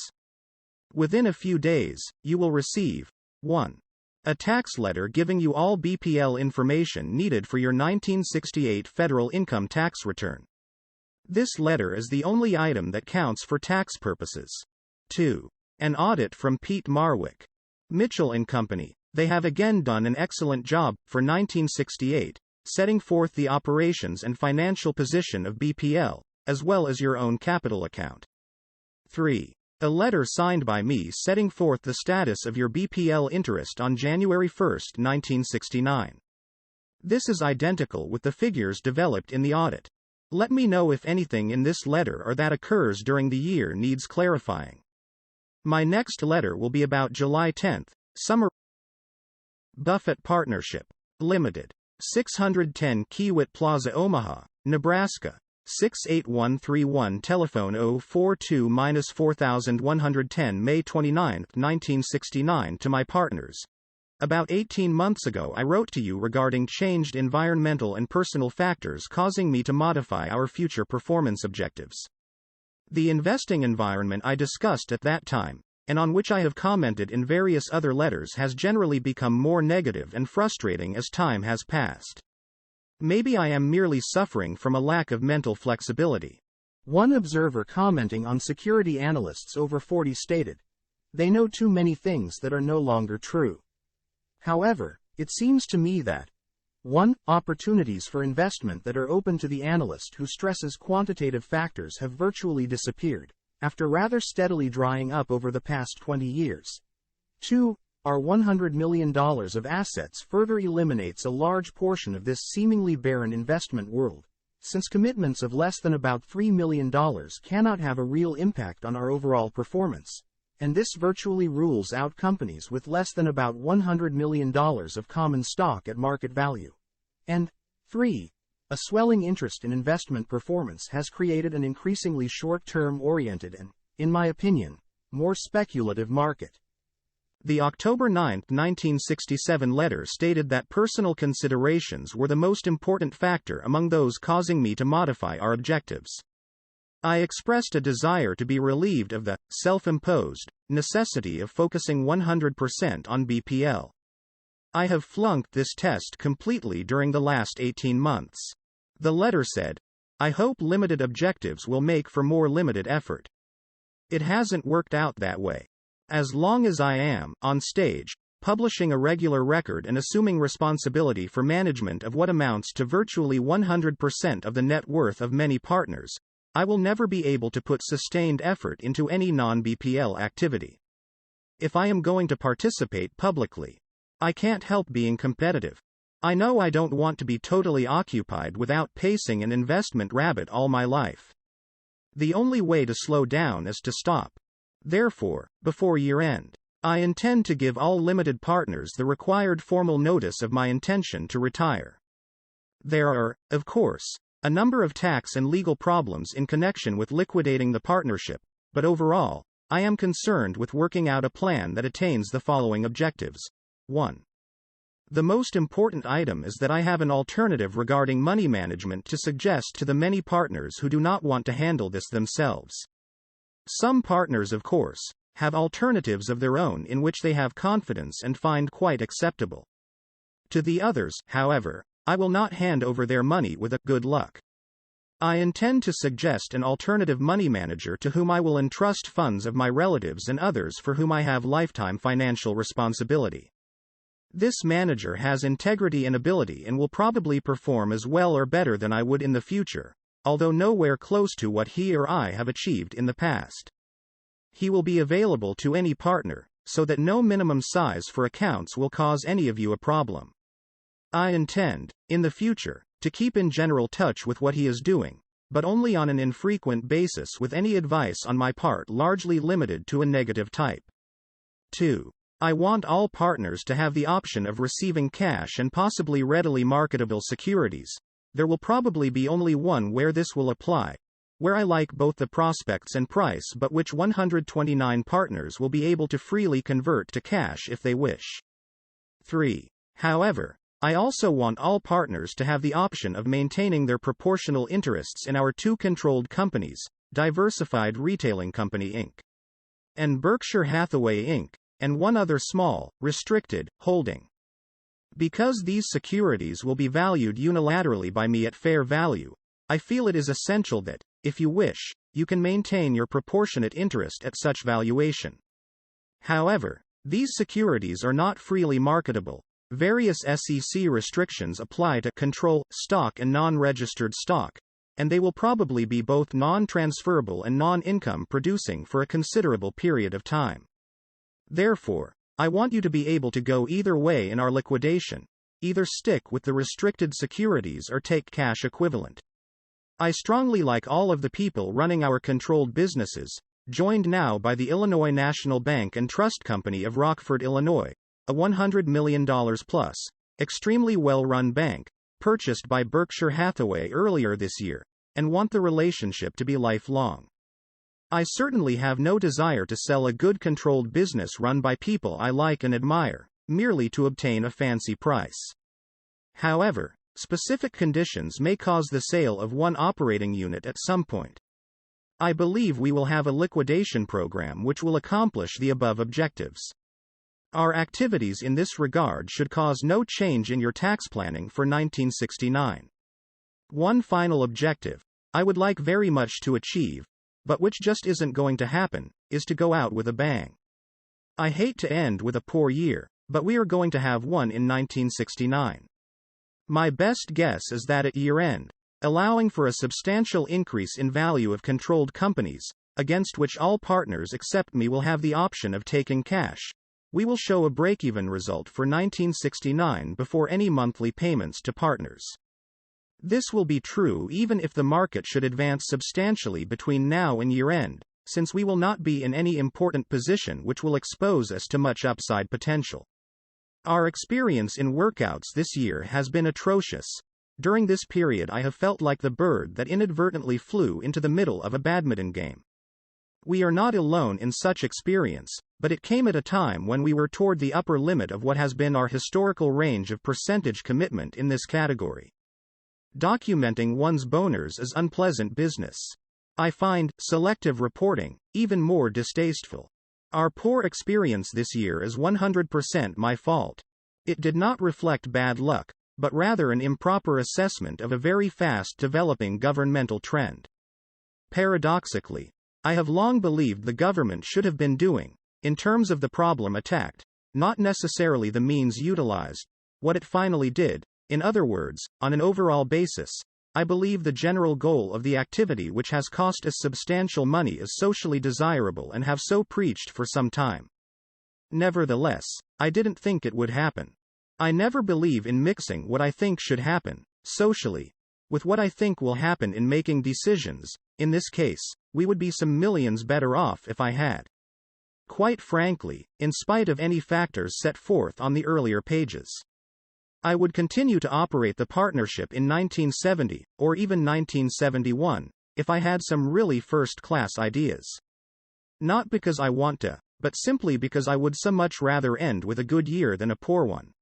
Within a few days, you will receive 1. A tax letter giving you all BPL information needed for your 1968 federal income tax return. This letter is the only item that counts for tax purposes. 2. An audit from Pete Marwick, Mitchell & Company. They have again done an excellent job, for 1968, setting forth the operations and financial position of BPL, as well as your own capital account. 3. A letter signed by me setting forth the status of your BPL interest on January 1, 1969. This is identical with the figures developed in the audit. Let me know if anything in this letter or that occurs during the year needs clarifying. My next letter will be about July 10, Summer. Buffett Partnership Limited, 610 Kiewit Plaza, Omaha, Nebraska, 68131. Telephone 042-4110. May 29, 1969. To my partners. About 18 months ago I wrote to you regarding changed environmental and personal factors causing me to modify our future performance objectives. The investing environment I discussed at that time, and on which I have commented in various other letters, has generally become more negative and frustrating as time has passed. Maybe I am merely suffering from a lack of mental flexibility. One observer commenting on security analysts over 40 stated, "They know too many things that are no longer true." However, it seems to me that 1. Opportunities for investment that are open to the analyst who stresses quantitative factors have virtually disappeared, after rather steadily drying up over the past 20 years. 2. Our $100 million of assets further eliminates a large portion of this seemingly barren investment world, since commitments of less than about $3 million cannot have a real impact on our overall performance, and this virtually rules out companies with less than about $100 million of common stock at market value. And 3. A swelling interest in investment performance has created an increasingly short-term oriented and, in my opinion, more speculative market. The October 9, 1967 letter stated that personal considerations were the most important factor among those causing me to modify our objectives. I expressed a desire to be relieved of the self-imposed necessity of focusing 100% on BPL. I have flunked this test completely during the last 18 months. The letter said, "I hope limited objectives will make for more limited effort." It hasn't worked out that way. As long as I am, on stage, publishing a regular record and assuming responsibility for management of what amounts to virtually 100% of the net worth of many partners, I will never be able to put sustained effort into any non-BPL activity. If I am going to participate publicly, I can't help being competitive. I know I don't want to be totally occupied without pacing an investment rabbit all my life. The only way to slow down is to stop. Therefore, before year-end, I intend to give all limited partners the required formal notice of my intention to retire. There are, of course, a number of tax and legal problems in connection with liquidating the partnership, but overall, I am concerned with working out a plan that attains the following objectives. 1. The most important item is that I have an alternative regarding money management to suggest to the many partners who do not want to handle this themselves. Some partners, of course, have alternatives of their own in which they have confidence and find quite acceptable. To the others, however, I will not hand over their money with a "good luck." I intend to suggest an alternative money manager to whom I will entrust funds of my relatives and others for whom I have lifetime financial responsibility. This manager has integrity and ability and will probably perform as well or better than I would in the future, although nowhere close to what he or I have achieved in the past. He will be available to any partner, so that no minimum size for accounts will cause any of you a problem. I intend, in the future, to keep in general touch with what he is doing, but only on an infrequent basis with any advice on my part largely limited to a negative type. 2. I want all partners to have the option of receiving cash and possibly readily marketable securities. There will probably be only one where this will apply, where I like both the prospects and price, but which 129 partners will be able to freely convert to cash if they wish. 3. However, I also want all partners to have the option of maintaining their proportional interests in our two controlled companies, Diversified Retailing Company Inc. and Berkshire Hathaway Inc., and one other small, restricted, holding. Because these securities will be valued unilaterally by me at fair value, I feel it is essential that, if you wish, you can maintain your proportionate interest at such valuation. However, these securities are not freely marketable. Various SEC restrictions apply to control stock and non-registered stock, and they will probably be both non-transferable and non-income producing for a considerable period of time. Therefore, I want you to be able to go either way in our liquidation, either stick with the restricted securities or take cash equivalent. I strongly like all of the people running our controlled businesses, joined now by the Illinois National Bank and Trust Company of Rockford, Illinois, a $100 million plus, extremely well-run bank, purchased by Berkshire Hathaway earlier this year, and want the relationship to be lifelong. I certainly have no desire to sell a good controlled business run by people I like and admire, merely to obtain a fancy price. However, specific conditions may cause the sale of one operating unit at some point. I believe we will have a liquidation program which will accomplish the above objectives. Our activities in this regard should cause no change in your tax planning for 1969. One final objective, I would like very much to achieve, but which just isn't going to happen, is to go out with a bang. I hate to end with a poor year, but we are going to have one in 1969. My best guess is that at year-end, allowing for a substantial increase in value of controlled companies, against which all partners except me will have the option of taking cash, we will show a break-even result for 1969 before any monthly payments to partners. This will be true even if the market should advance substantially between now and year-end, since we will not be in any important position which will expose us to much upside potential. Our experience in workouts this year has been atrocious. During this period I have felt like the bird that inadvertently flew into the middle of a badminton game. We are not alone in such experience, but it came at a time when we were toward the upper limit of what has been our historical range of percentage commitment in this category. Documenting one's boners is unpleasant business. I find selective reporting even more distasteful. Our poor experience this year is 100% my fault. It did not reflect bad luck, but rather an improper assessment of a very fast developing governmental trend. Paradoxically, I have long believed the government should have been doing, in terms of the problem attacked, not necessarily the means utilized, what it finally did. In other words, on an overall basis, I believe the general goal of the activity which has cost us substantial money is socially desirable and have so preached for some time. Nevertheless, I didn't think it would happen. I never believe in mixing what I think should happen, socially, with what I think will happen in making decisions. In this case, we would be some millions better off if I had. Quite frankly, in spite of any factors set forth on the earlier pages. I would continue to operate the partnership in 1970, or even 1971, if I had some really first-class ideas. Not because I want to, but simply because I would so much rather end with a good year than a poor one.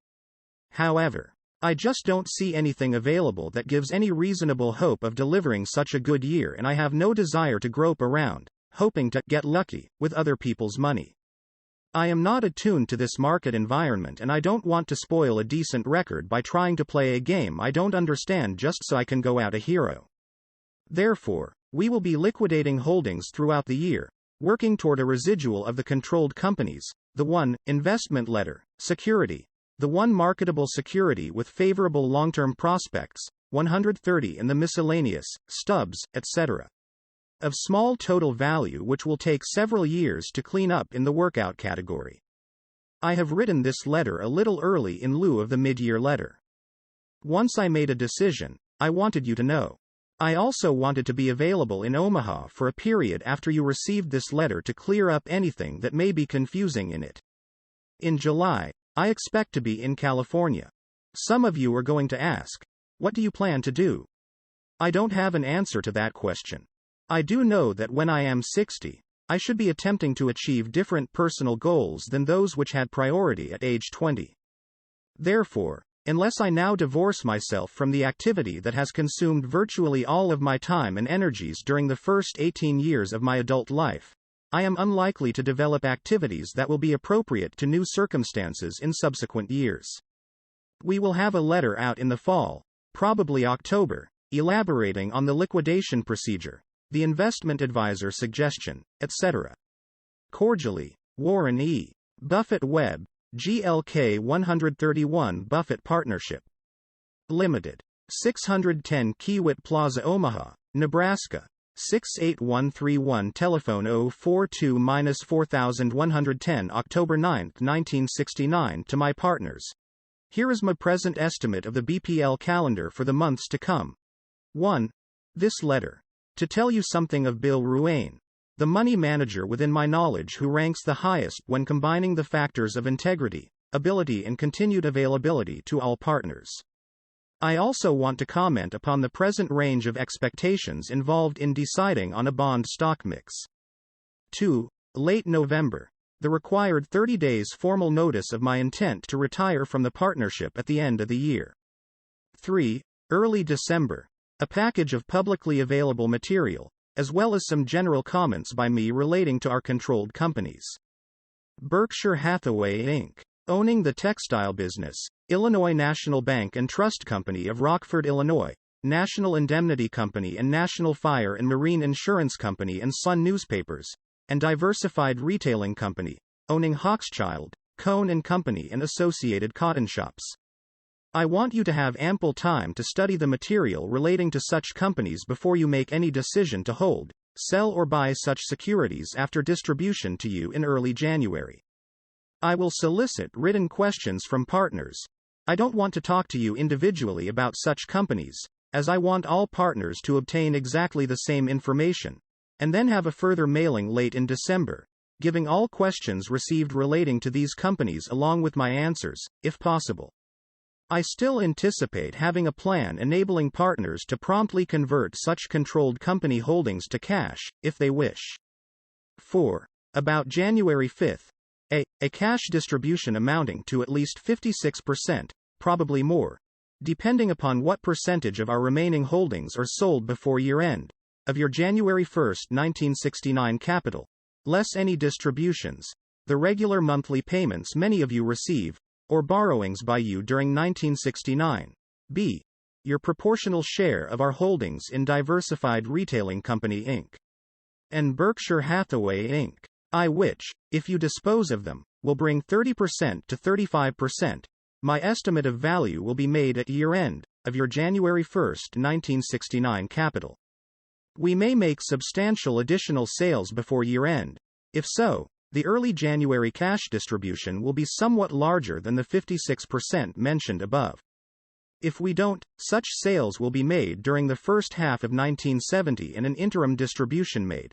However, I just don't see anything available that gives any reasonable hope of delivering such a good year, and I have no desire to grope around, hoping to get lucky with other people's money. I am not attuned to this market environment, and I don't want to spoil a decent record by trying to play a game I don't understand just so I can go out a hero. Therefore, we will be liquidating holdings throughout the year, working toward a residual of the controlled companies, the 1 investment letter security, the 1 marketable security with favorable long-term prospects, 130 in the miscellaneous, stubs, etc. of small total value which will take several years to clean up in the workout category. I have written this letter a little early in lieu of the mid-year letter. Once I made a decision, I wanted you to know. I also wanted to be available in Omaha for a period after you received this letter to clear up anything that may be confusing in it. In July, I expect to be in California. Some of you are going to ask, what do you plan to do? I don't have an answer to that question. I do know that when I am 60, I should be attempting to achieve different personal goals than those which had priority at age 20. Therefore, unless I now divorce myself from the activity that has consumed virtually all of my time and energies during the first 18 years of my adult life, I am unlikely to develop activities that will be appropriate to new circumstances in subsequent years. We will have a letter out in the fall, probably October, elaborating on the liquidation procedure, the investment advisor suggestion, etc. Cordially, Warren E. Buffett Webb, GLK 131 Buffett Partnership Limited. 610 Kiewit Plaza, Omaha, Nebraska. 68131. Telephone 042-4110. October 9, 1969. To my partners. Here is my present estimate of the BPL calendar for the months to come. 1. This letter. To tell you something of Bill Ruane, the money manager within my knowledge who ranks the highest when combining the factors of integrity, ability and continued availability to all partners. I also want to comment upon the present range of expectations involved in deciding on a bond stock mix. 2. Late November. The required 30 days formal notice of my intent to retire from the partnership at the end of the year. 3. Early December. A package of publicly available material, as well as some general comments by me relating to our controlled companies. Berkshire Hathaway Inc., owning the textile business, Illinois National Bank and Trust Company of Rockford, Illinois, National Indemnity Company and National Fire and Marine Insurance Company and Sun Newspapers, and Diversified Retailing Company, owning Hochschild, Cohn & Company and associated cotton shops. I want you to have ample time to study the material relating to such companies before you make any decision to hold, sell or buy such securities after distribution to you in early January. I will solicit written questions from partners. I don't want to talk to you individually about such companies, as I want all partners to obtain exactly the same information, and then have a further mailing late in December, giving all questions received relating to these companies along with my answers, if possible. I still anticipate having a plan enabling partners to promptly convert such controlled company holdings to cash, if they wish. 4. About January 5th, a cash distribution amounting to at least 56%, probably more, depending upon what percentage of our remaining holdings are sold before year-end, of your January 1, 1969 capital, less any distributions, the regular monthly payments many of you receive, or borrowings by you during 1969. B. Your proportional share of our holdings in Diversified Retailing Company Inc. and Berkshire Hathaway Inc. I which, if you dispose of them, will bring 30% to 35%. My estimate of value will be made at year-end, of your January 1, 1969 capital. We may make substantial additional sales before year-end. If so, the early January cash distribution will be somewhat larger than the 56% mentioned above. If we don't, such sales will be made during the first half of 1970 and an interim distribution made.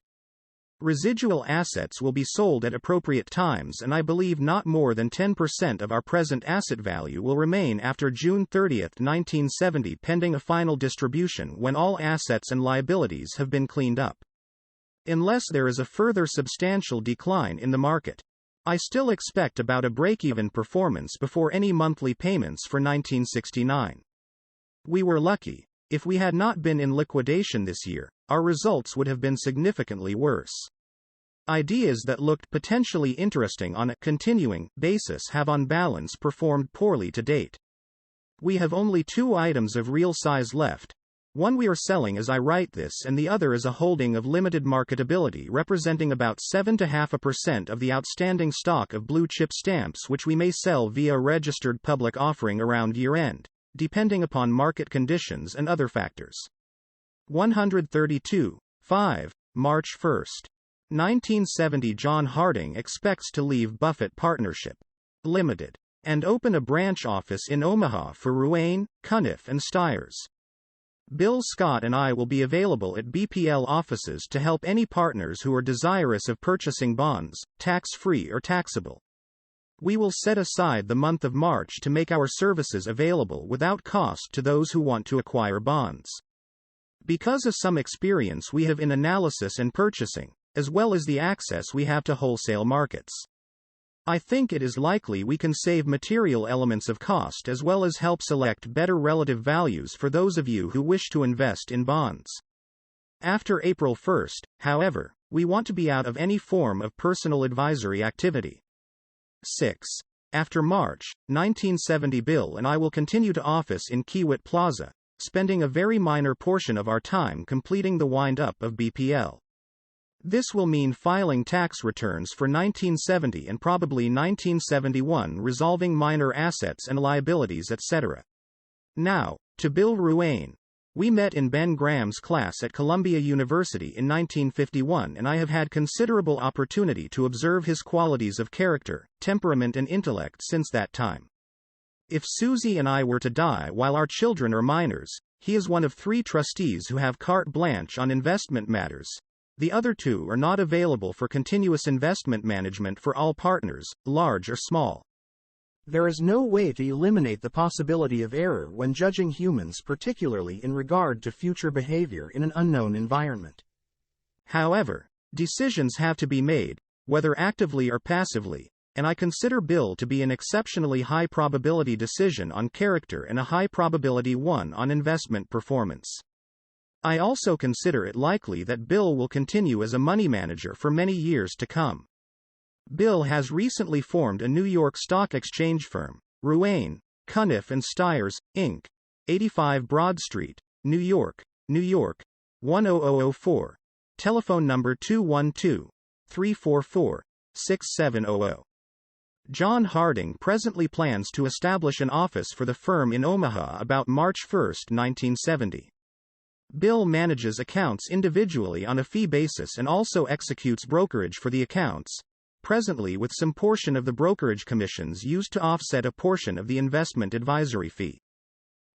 Residual assets will be sold at appropriate times, and I believe not more than 10% of our present asset value will remain after June 30, 1970, pending a final distribution when all assets and liabilities have been cleaned up. Unless there is a further substantial decline in the market, I still expect about a break-even performance before any monthly payments for 1969. We were lucky. If we had not been in liquidation this year, our results would have been significantly worse. Ideas that looked potentially interesting on a continuing basis have on balance performed poorly to date. We have only 2 items of real size left. One we are selling as I write this, and the other is a holding of limited marketability representing about 7.5% of the outstanding stock of blue chip stamps, which we may sell via registered public offering around year-end, depending upon market conditions and other factors. 132. 5. March 1, 1970. John Harding expects to leave Buffett Partnership Limited and open a branch office in Omaha for Ruane, Cunniff and Stiers. Bill Scott and I will be available at BPL offices to help any partners who are desirous of purchasing bonds, tax-free or taxable. We will set aside the month of March to make our services available without cost to those who want to acquire bonds. Because of some experience we have in analysis and purchasing, as well as the access we have to wholesale markets, I think it is likely we can save material elements of cost as well as help select better relative values for those of you who wish to invest in bonds. After April 1, however, we want to be out of any form of personal advisory activity. 6. After March 1970, Bill and I will continue to office in Kiewit Plaza, spending a very minor portion of our time completing the wind-up of BPL. This will mean filing tax returns for 1970 and probably 1971, resolving minor assets and liabilities, etc. Now, to Bill Ruane. We met in Ben Graham's class at Columbia University in 1951, and I have had considerable opportunity to observe his qualities of character, temperament and intellect since that time. If Susie and I were to die while our children are minors, he is one of 3 trustees who have carte blanche on investment matters. The other 2 are not available for continuous investment management for all partners, large or small. There is no way to eliminate the possibility of error when judging humans, particularly in regard to future behavior in an unknown environment. However, decisions have to be made, whether actively or passively, and I consider Bill to be an exceptionally high probability decision on character and a high probability one on investment performance. I also consider it likely that Bill will continue as a money manager for many years to come. Bill has recently formed a New York Stock Exchange firm, Ruane, Cunniff & Stiers, Inc., 85 Broad Street, New York, 10004. Telephone number 212-344-6700. John Harding presently plans to establish an office for the firm in Omaha about March 1, 1970. Bill manages accounts individually on a fee basis and also executes brokerage for the accounts, presently with some portion of the brokerage commissions used to offset a portion of the investment advisory fee.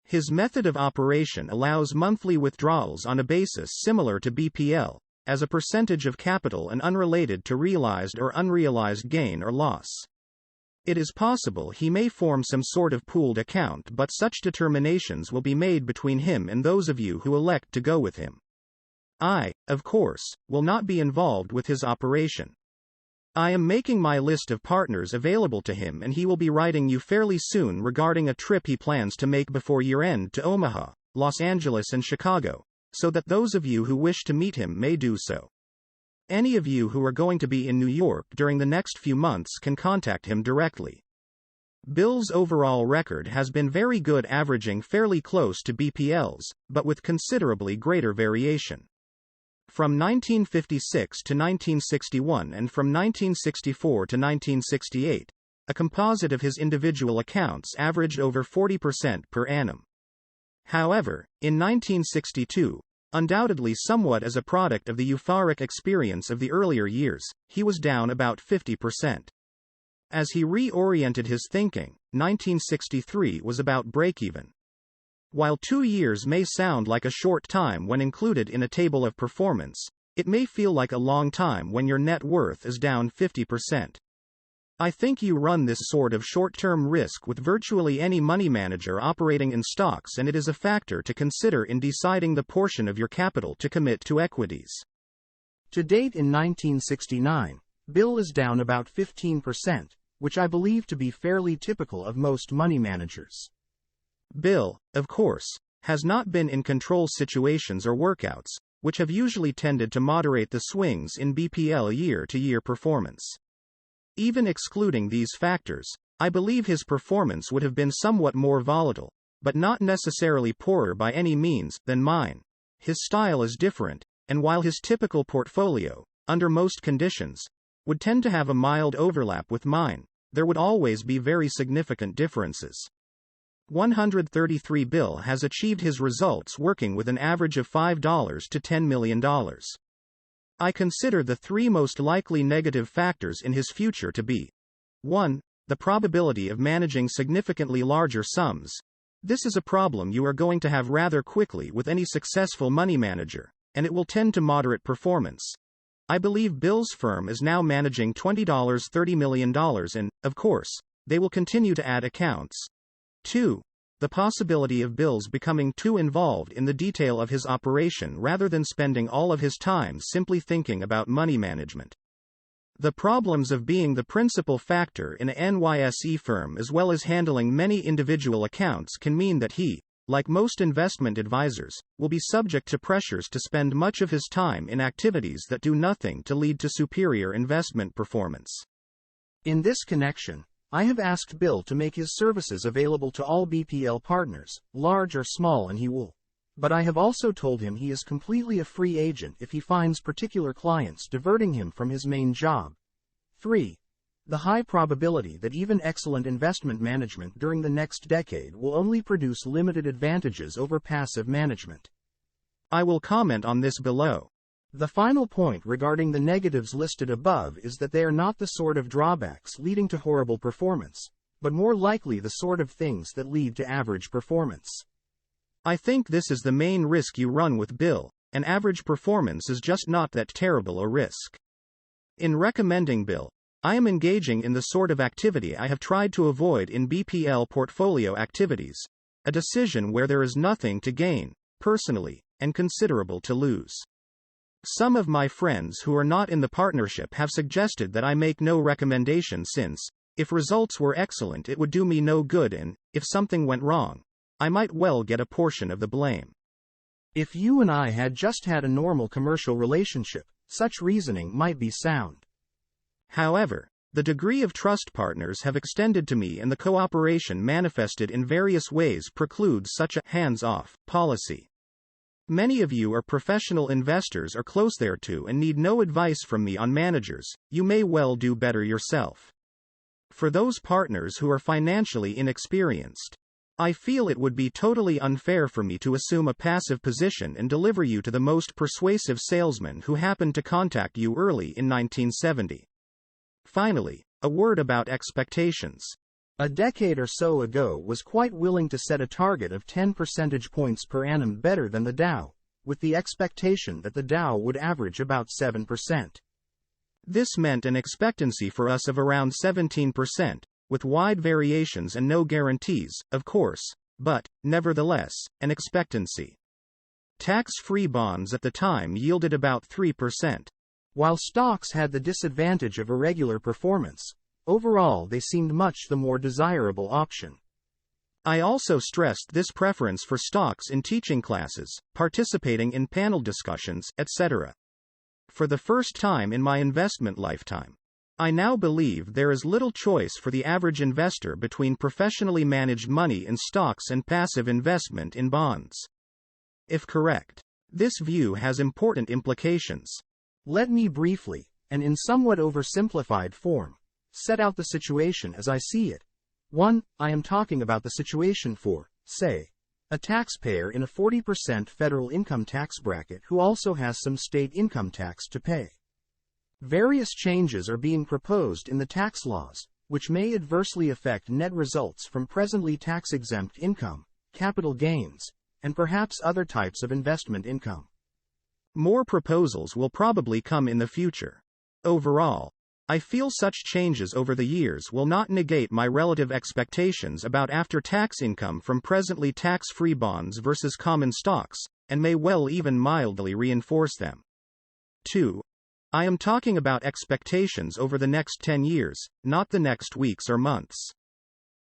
His method of operation allows monthly withdrawals on a basis similar to BPL, as a percentage of capital and unrelated to realized or unrealized gain or loss. It is possible he may form some sort of pooled account, but such determinations will be made between him and those of you who elect to go with him. I, of course, will not be involved with his operation. I am making my list of partners available to him, and he will be writing you fairly soon regarding a trip he plans to make before year-end to Omaha, Los Angeles and Chicago, so that those of you who wish to meet him may do so. Any of you who are going to be in New York during the next few months can contact him directly. Bill's overall record has been very good, averaging fairly close to BPL's, but with considerably greater variation. From 1956 to 1961 and from 1964 to 1968, a composite of his individual accounts averaged over 40% per annum. However, in 1962, undoubtedly somewhat as a product of the euphoric experience of the earlier years, he was down about 50%. As he reoriented his thinking, 1963 was about break-even. While 2 years may sound like a short time when included in a table of performance, it may feel like a long time when your net worth is down 50%. I think you run this sort of short-term risk with virtually any money manager operating in stocks, and it is a factor to consider in deciding the portion of your capital to commit to equities. To date in 1969, Bill is down about 15%, which I believe to be fairly typical of most money managers. Bill, of course, has not been in control situations or workouts, which have usually tended to moderate the swings in BPL year-to-year performance. Even excluding these factors, I believe his performance would have been somewhat more volatile, but not necessarily poorer by any means, than mine. His style is different, and while his typical portfolio, under most conditions, would tend to have a mild overlap with mine, there would always be very significant differences. 133 Bill has achieved his results working with an average of $5 to $10 million. I consider the three most likely negative factors in his future to be: 1. The probability of managing significantly larger sums. This is a problem you are going to have rather quickly with any successful money manager, and it will tend to moderate performance. I believe Bill's firm is now managing $30 million and, of course, they will continue to add accounts. 2. The possibility of Bill's becoming too involved in the detail of his operation rather than spending all of his time simply thinking about money management. The problems of being the principal factor in a NYSE firm as well as handling many individual accounts can mean that he, like most investment advisors, will be subject to pressures to spend much of his time in activities that do nothing to lead to superior investment performance. In this connection, I have asked Bill to make his services available to all BPL partners, large or small, and he will. But I have also told him he is completely a free agent if he finds particular clients diverting him from his main job. 3. The high probability that even excellent investment management during the next decade will only produce limited advantages over passive management. I will comment on this below. The final point regarding the negatives listed above is that they are not the sort of drawbacks leading to horrible performance, but more likely the sort of things that lead to average performance. I think this is the main risk you run with Bill, and average performance is just not that terrible a risk. In recommending Bill, I am engaging in the sort of activity I have tried to avoid in BPL portfolio activities, a decision where there is nothing to gain, personally, and considerable to lose. Some of my friends who are not in the partnership have suggested that I make no recommendation since, if results were excellent, it would do me no good, and, if something went wrong, I might well get a portion of the blame. If you and I had just had a normal commercial relationship, such reasoning might be sound. However, the degree of trust partners have extended to me and the cooperation manifested in various ways precludes such a hands-off policy. Many of you are professional investors or close thereto and need no advice from me on managers. You may well do better yourself. For those partners who are financially inexperienced, I feel it would be totally unfair for me to assume a passive position and deliver you to the most persuasive salesman who happened to contact you early in 1970. Finally, a word about expectations. A decade or so ago was quite willing to set a target of 10 percentage points per annum better than the Dow, with the expectation that the Dow would average about 7%. This meant an expectancy for us of around 17%, with wide variations and no guarantees, of course, but, nevertheless, an expectancy. Tax-free bonds at the time yielded about 3%. While stocks had the disadvantage of irregular performance, overall they seemed much the more desirable option. I also stressed this preference for stocks in teaching classes, participating in panel discussions, etc. For the first time in my investment lifetime, I now believe there is little choice for the average investor between professionally managed money in stocks and passive investment in bonds. If correct, this view has important implications. Let me briefly, and in somewhat oversimplified form, set out the situation as I see it. 1. I am talking about the situation for, say, a taxpayer in a 40% federal income tax bracket who also has some state income tax to pay. Various changes are being proposed in the tax laws, which may adversely affect net results from presently tax-exempt income, capital gains, and perhaps other types of investment income. More proposals will probably come in the future. Overall, I feel such changes over the years will not negate my relative expectations about after-tax income from presently tax-free bonds versus common stocks, and may well even mildly reinforce them. 2. I am talking about expectations over the next 10 years, not the next weeks or months.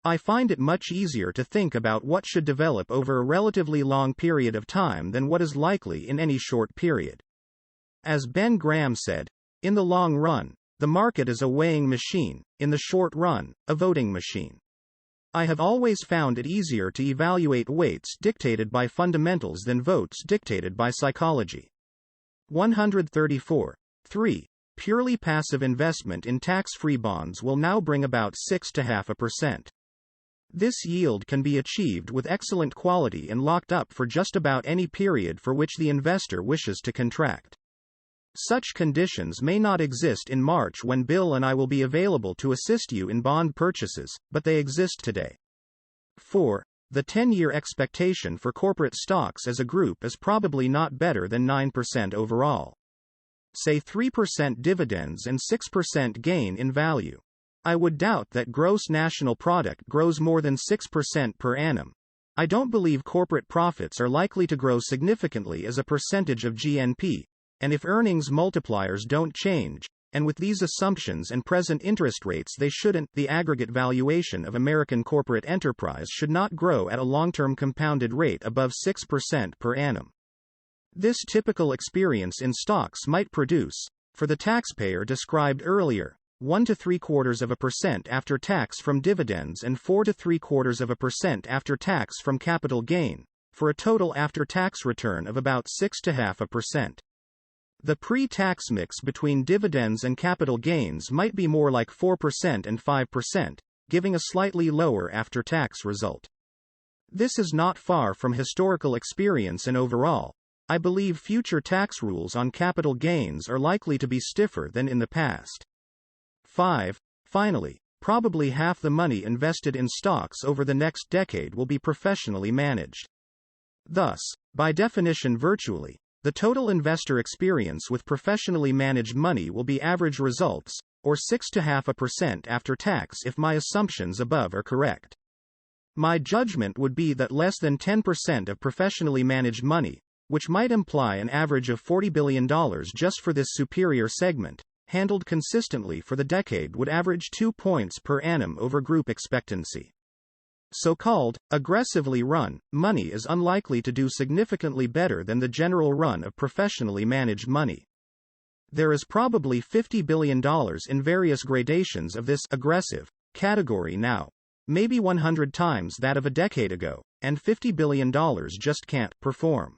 I find it much easier to think about what should develop over a relatively long period of time than what is likely in any short period. As Ben Graham said, in the long run, the market is a weighing machine, in the short run, a voting machine. I have always found it easier to evaluate weights dictated by fundamentals than votes dictated by psychology. 134. 3. Purely passive investment in tax-free bonds will now bring about 6.5%. This yield can be achieved with excellent quality and locked up for just about any period for which the investor wishes to contract. Such conditions may not exist in March when Bill and I will be available to assist you in bond purchases, but they exist today. 4. The 10-year expectation for corporate stocks as a group is probably not better than 9% overall. Say 3% dividends and 6% gain in value. I would doubt that gross national product grows more than 6% per annum. I don't believe corporate profits are likely to grow significantly as a percentage of GNP, and if earnings multipliers don't change, and with these assumptions and present interest rates they shouldn't, the aggregate valuation of American corporate enterprise should not grow at a long-term compounded rate above 6% per annum. This typical experience in stocks might produce, for the taxpayer described earlier, 1 to 3/4% after tax from dividends and 4 to 3/4% after tax from capital gain, for a total after-tax return of about 6.5%. The pre-tax mix between dividends and capital gains might be more like 4% and 5%, giving a slightly lower after-tax result. This is not far from historical experience, and overall, I believe future tax rules on capital gains are likely to be stiffer than in the past. 5. Finally, probably half the money invested in stocks over the next decade will be professionally managed. Thus, by definition virtually, the total investor experience with professionally managed money will be average results, or 6.5% after tax if my assumptions above are correct. My judgment would be that less than 10% of professionally managed money, which might imply an average of $40 billion just for this superior segment, handled consistently for the decade would average 2 points per annum over group expectancy. So-called, aggressively run, money is unlikely to do significantly better than the general run of professionally managed money. There is probably $50 billion in various gradations of this aggressive category now, maybe 100 times that of a decade ago, and $50 billion just can't perform.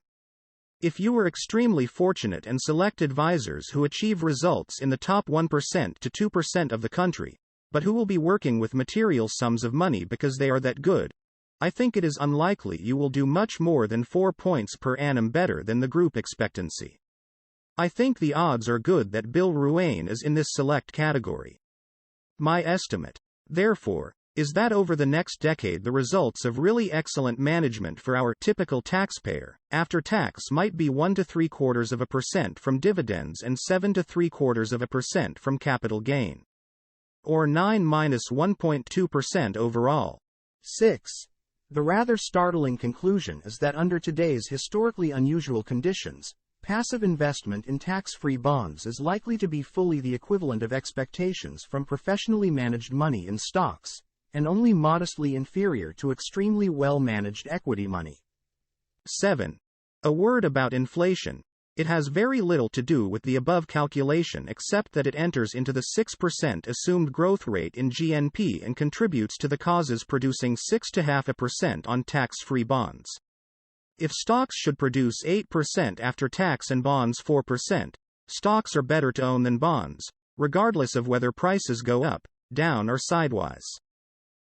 If you were extremely fortunate and select advisors who achieve results in the top 1% to 2% of the country, but who will be working with material sums of money because they are that good, I think it is unlikely you will do much more than 4 points per annum better than the group expectancy. I think the odds are good that Bill Ruane is in this select category. My estimate, therefore, is that over the next decade the results of really excellent management for our typical taxpayer, after tax, might be 1 to 3/4% from dividends and 7 to 3/4% from capital gain. Or 9-1.2% overall. 6. The rather startling conclusion is that under today's historically unusual conditions, passive investment in tax-free bonds is likely to be fully the equivalent of expectations from professionally managed money in stocks, and only modestly inferior to extremely well-managed equity money. 7. A word about inflation. It has very little to do with the above calculation except that it enters into the 6% assumed growth rate in GNP and contributes to the causes producing 6.5% on tax-free bonds. If stocks should produce 8% after tax and bonds 4%, stocks are better to own than bonds, regardless of whether prices go up, down or sidewise.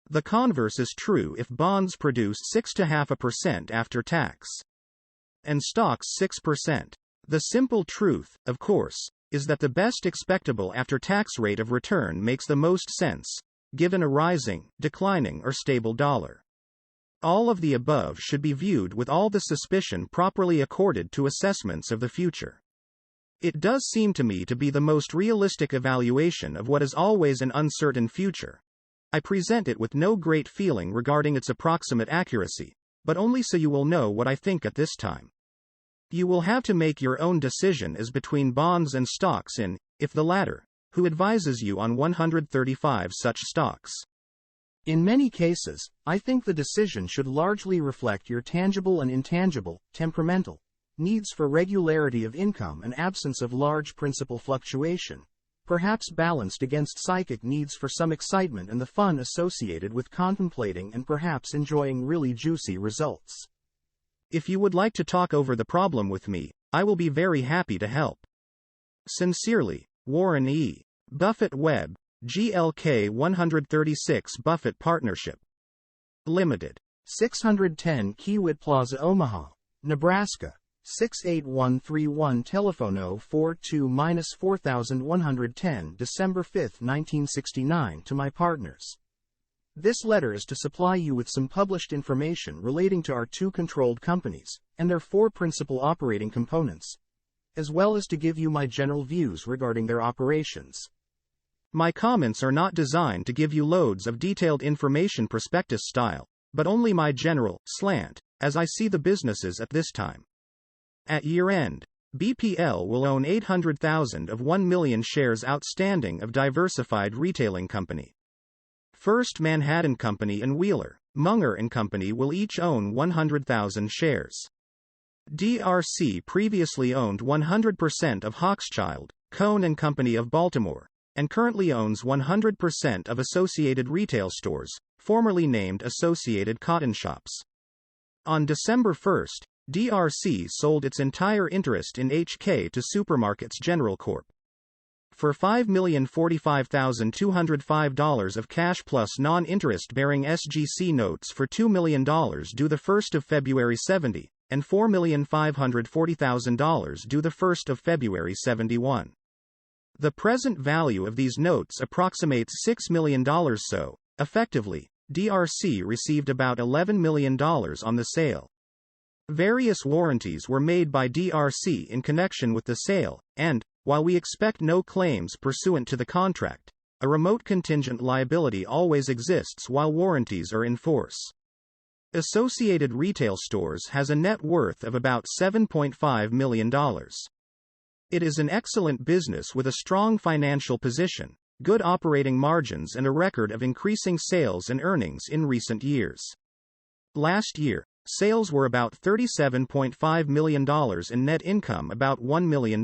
The converse is true if bonds produce 6.5% after tax and stocks 6%. The simple truth, of course, is that the best expectable after-tax rate of return makes the most sense, given a rising, declining or stable dollar. All of the above should be viewed with all the suspicion properly accorded to assessments of the future. It does seem to me to be the most realistic evaluation of what is always an uncertain future. I present it with no great feeling regarding its approximate accuracy, but only so you will know what I think at this time. You will have to make your own decision as between bonds and stocks in, if the latter, who advises you on 135 such stocks. In many cases, I think the decision should largely reflect your tangible and intangible, temperamental, needs for regularity of income and absence of large principal fluctuation, perhaps balanced against psychic needs for some excitement and the fun associated with contemplating and perhaps enjoying really juicy results. If you would like to talk over the problem with me, I will be very happy to help. Sincerely, Warren E. Buffett Webb, GLK 136 Buffett Partnership Limited. 610 Kiewit Plaza, Omaha, Nebraska. 68131. Telephone 042-4110. December 5, 1969. To my partners. This letter is to supply you with some published information relating to our two controlled companies and their four principal operating components, as well as to give you my general views regarding their operations. My comments are not designed to give you loads of detailed information prospectus style, but only my general slant, as I see the businesses at this time. At year-end, BPL will own 800,000 of 1 million shares outstanding of Diversified Retailing Company. First Manhattan Company and Wheeler, Munger & Company will each own 100,000 shares. DRC previously owned 100% of Hochschild, Cohn & Company of Baltimore, and currently owns 100% of Associated Retail Stores, formerly named Associated Cotton Shops. On December 1, DRC sold its entire interest in HK to Supermarkets General Corp. For $5,045,205 of cash plus non-interest-bearing SGC notes for $2 million due the 1st of February 70, and $4,540,000 due the 1st of February 71. The present value of these notes approximates $6 million, so, effectively, DRC received about $11 million on the sale. Various warranties were made by DRC in connection with the sale, and, while we expect no claims pursuant to the contract, a remote contingent liability always exists while warranties are in force. Associated Retail Stores has a net worth of about $7.5 million. It is an excellent business with a strong financial position, good operating margins and a record of increasing sales and earnings in recent years. Last year, sales were about $37.5 million and net income about $1 million.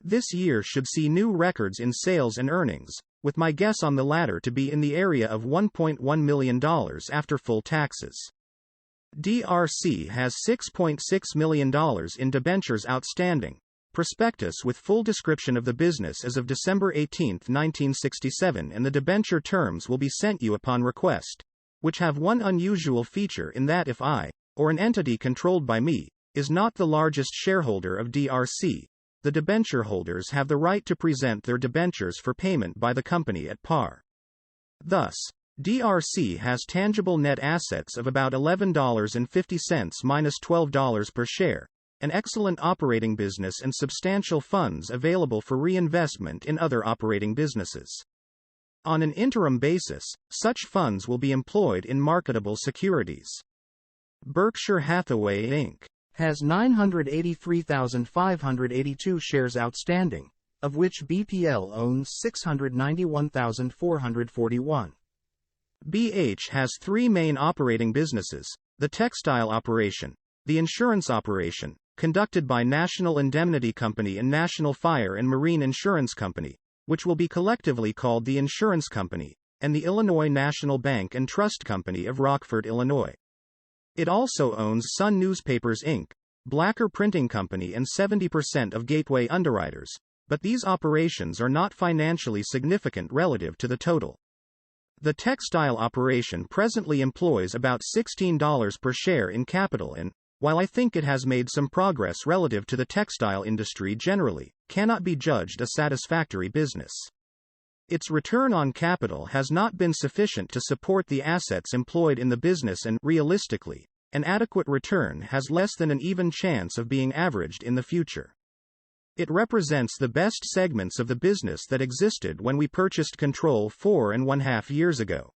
This year should see new records in sales and earnings, with my guess on the latter to be in the area of $1.1 million after full taxes. DRC has $6.6 million in debentures outstanding. Prospectus with full description of the business as of December 18, 1967, and the debenture terms will be sent you upon request, which have one unusual feature in that if I, or an entity controlled by me, is not the largest shareholder of DRC, the debenture holders have the right to present their debentures for payment by the company at par. Thus, DRC has tangible net assets of about $11.50 minus $12 per share, an excellent operating business and substantial funds available for reinvestment in other operating businesses. On an interim basis, such funds will be employed in marketable securities. Berkshire Hathaway Inc. has 983,582 shares outstanding, of which BPL owns 691,441. BH has three main operating businesses: the textile operation, the insurance operation, conducted by National Indemnity Company and National Fire and Marine Insurance Company, which will be collectively called the Insurance Company, and the Illinois National Bank and Trust Company of Rockford, Illinois. It also owns Sun Newspapers Inc., Blacker Printing Company and 70% of Gateway Underwriters, but these operations are not financially significant relative to the total. The textile operation presently employs about $16 per share in capital and, while I think it has made some progress relative to the textile industry generally, cannot be judged a satisfactory business. Its return on capital has not been sufficient to support the assets employed in the business and, realistically, an adequate return has less than an even chance of being averaged in the future. It represents the best segments of the business that existed when we purchased control 4.5 years ago.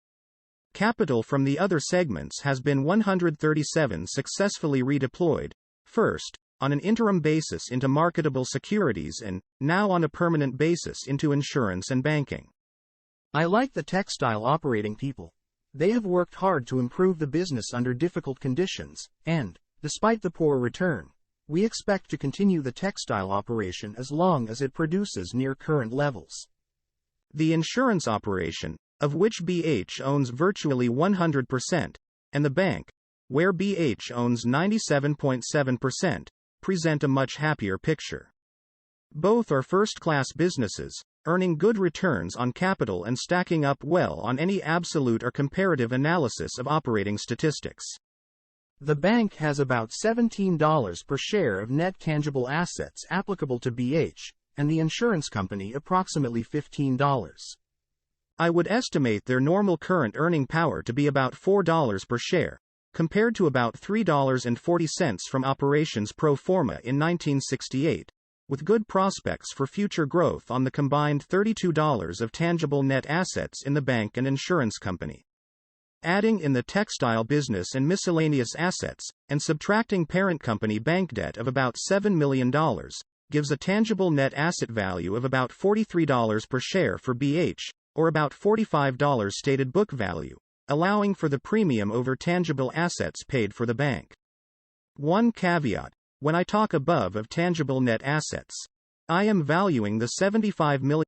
Capital from the other segments has been 137 successfully redeployed, first, on an interim basis into marketable securities and, now on a permanent basis into insurance and banking. I like the textile operating people. They have worked hard to improve the business under difficult conditions, and, despite the poor return, We expect to continue the textile operation as long as it produces near current levels. The insurance operation, of which BH owns virtually 100%, and the bank, where BH owns 97.7%, present a much happier picture. Both are first-class businesses, earning good returns on capital and stacking up well on any absolute or comparative analysis of operating statistics. The bank has about $17 per share of net tangible assets applicable to BH, and the insurance company approximately $15. I would estimate their normal current earning power to be about $4 per share, compared to about $3.40 from operations pro forma in 1968, with good prospects for future growth on the combined $32 of tangible net assets in the bank and insurance company. Adding in the textile business and miscellaneous assets, and subtracting parent company bank debt of about $7 million, gives a tangible net asset value of about $43 per share for BH, or about $45 stated book value, allowing for the premium over tangible assets paid for the bank. One caveat: when I talk above of tangible net assets, I am valuing the $75 million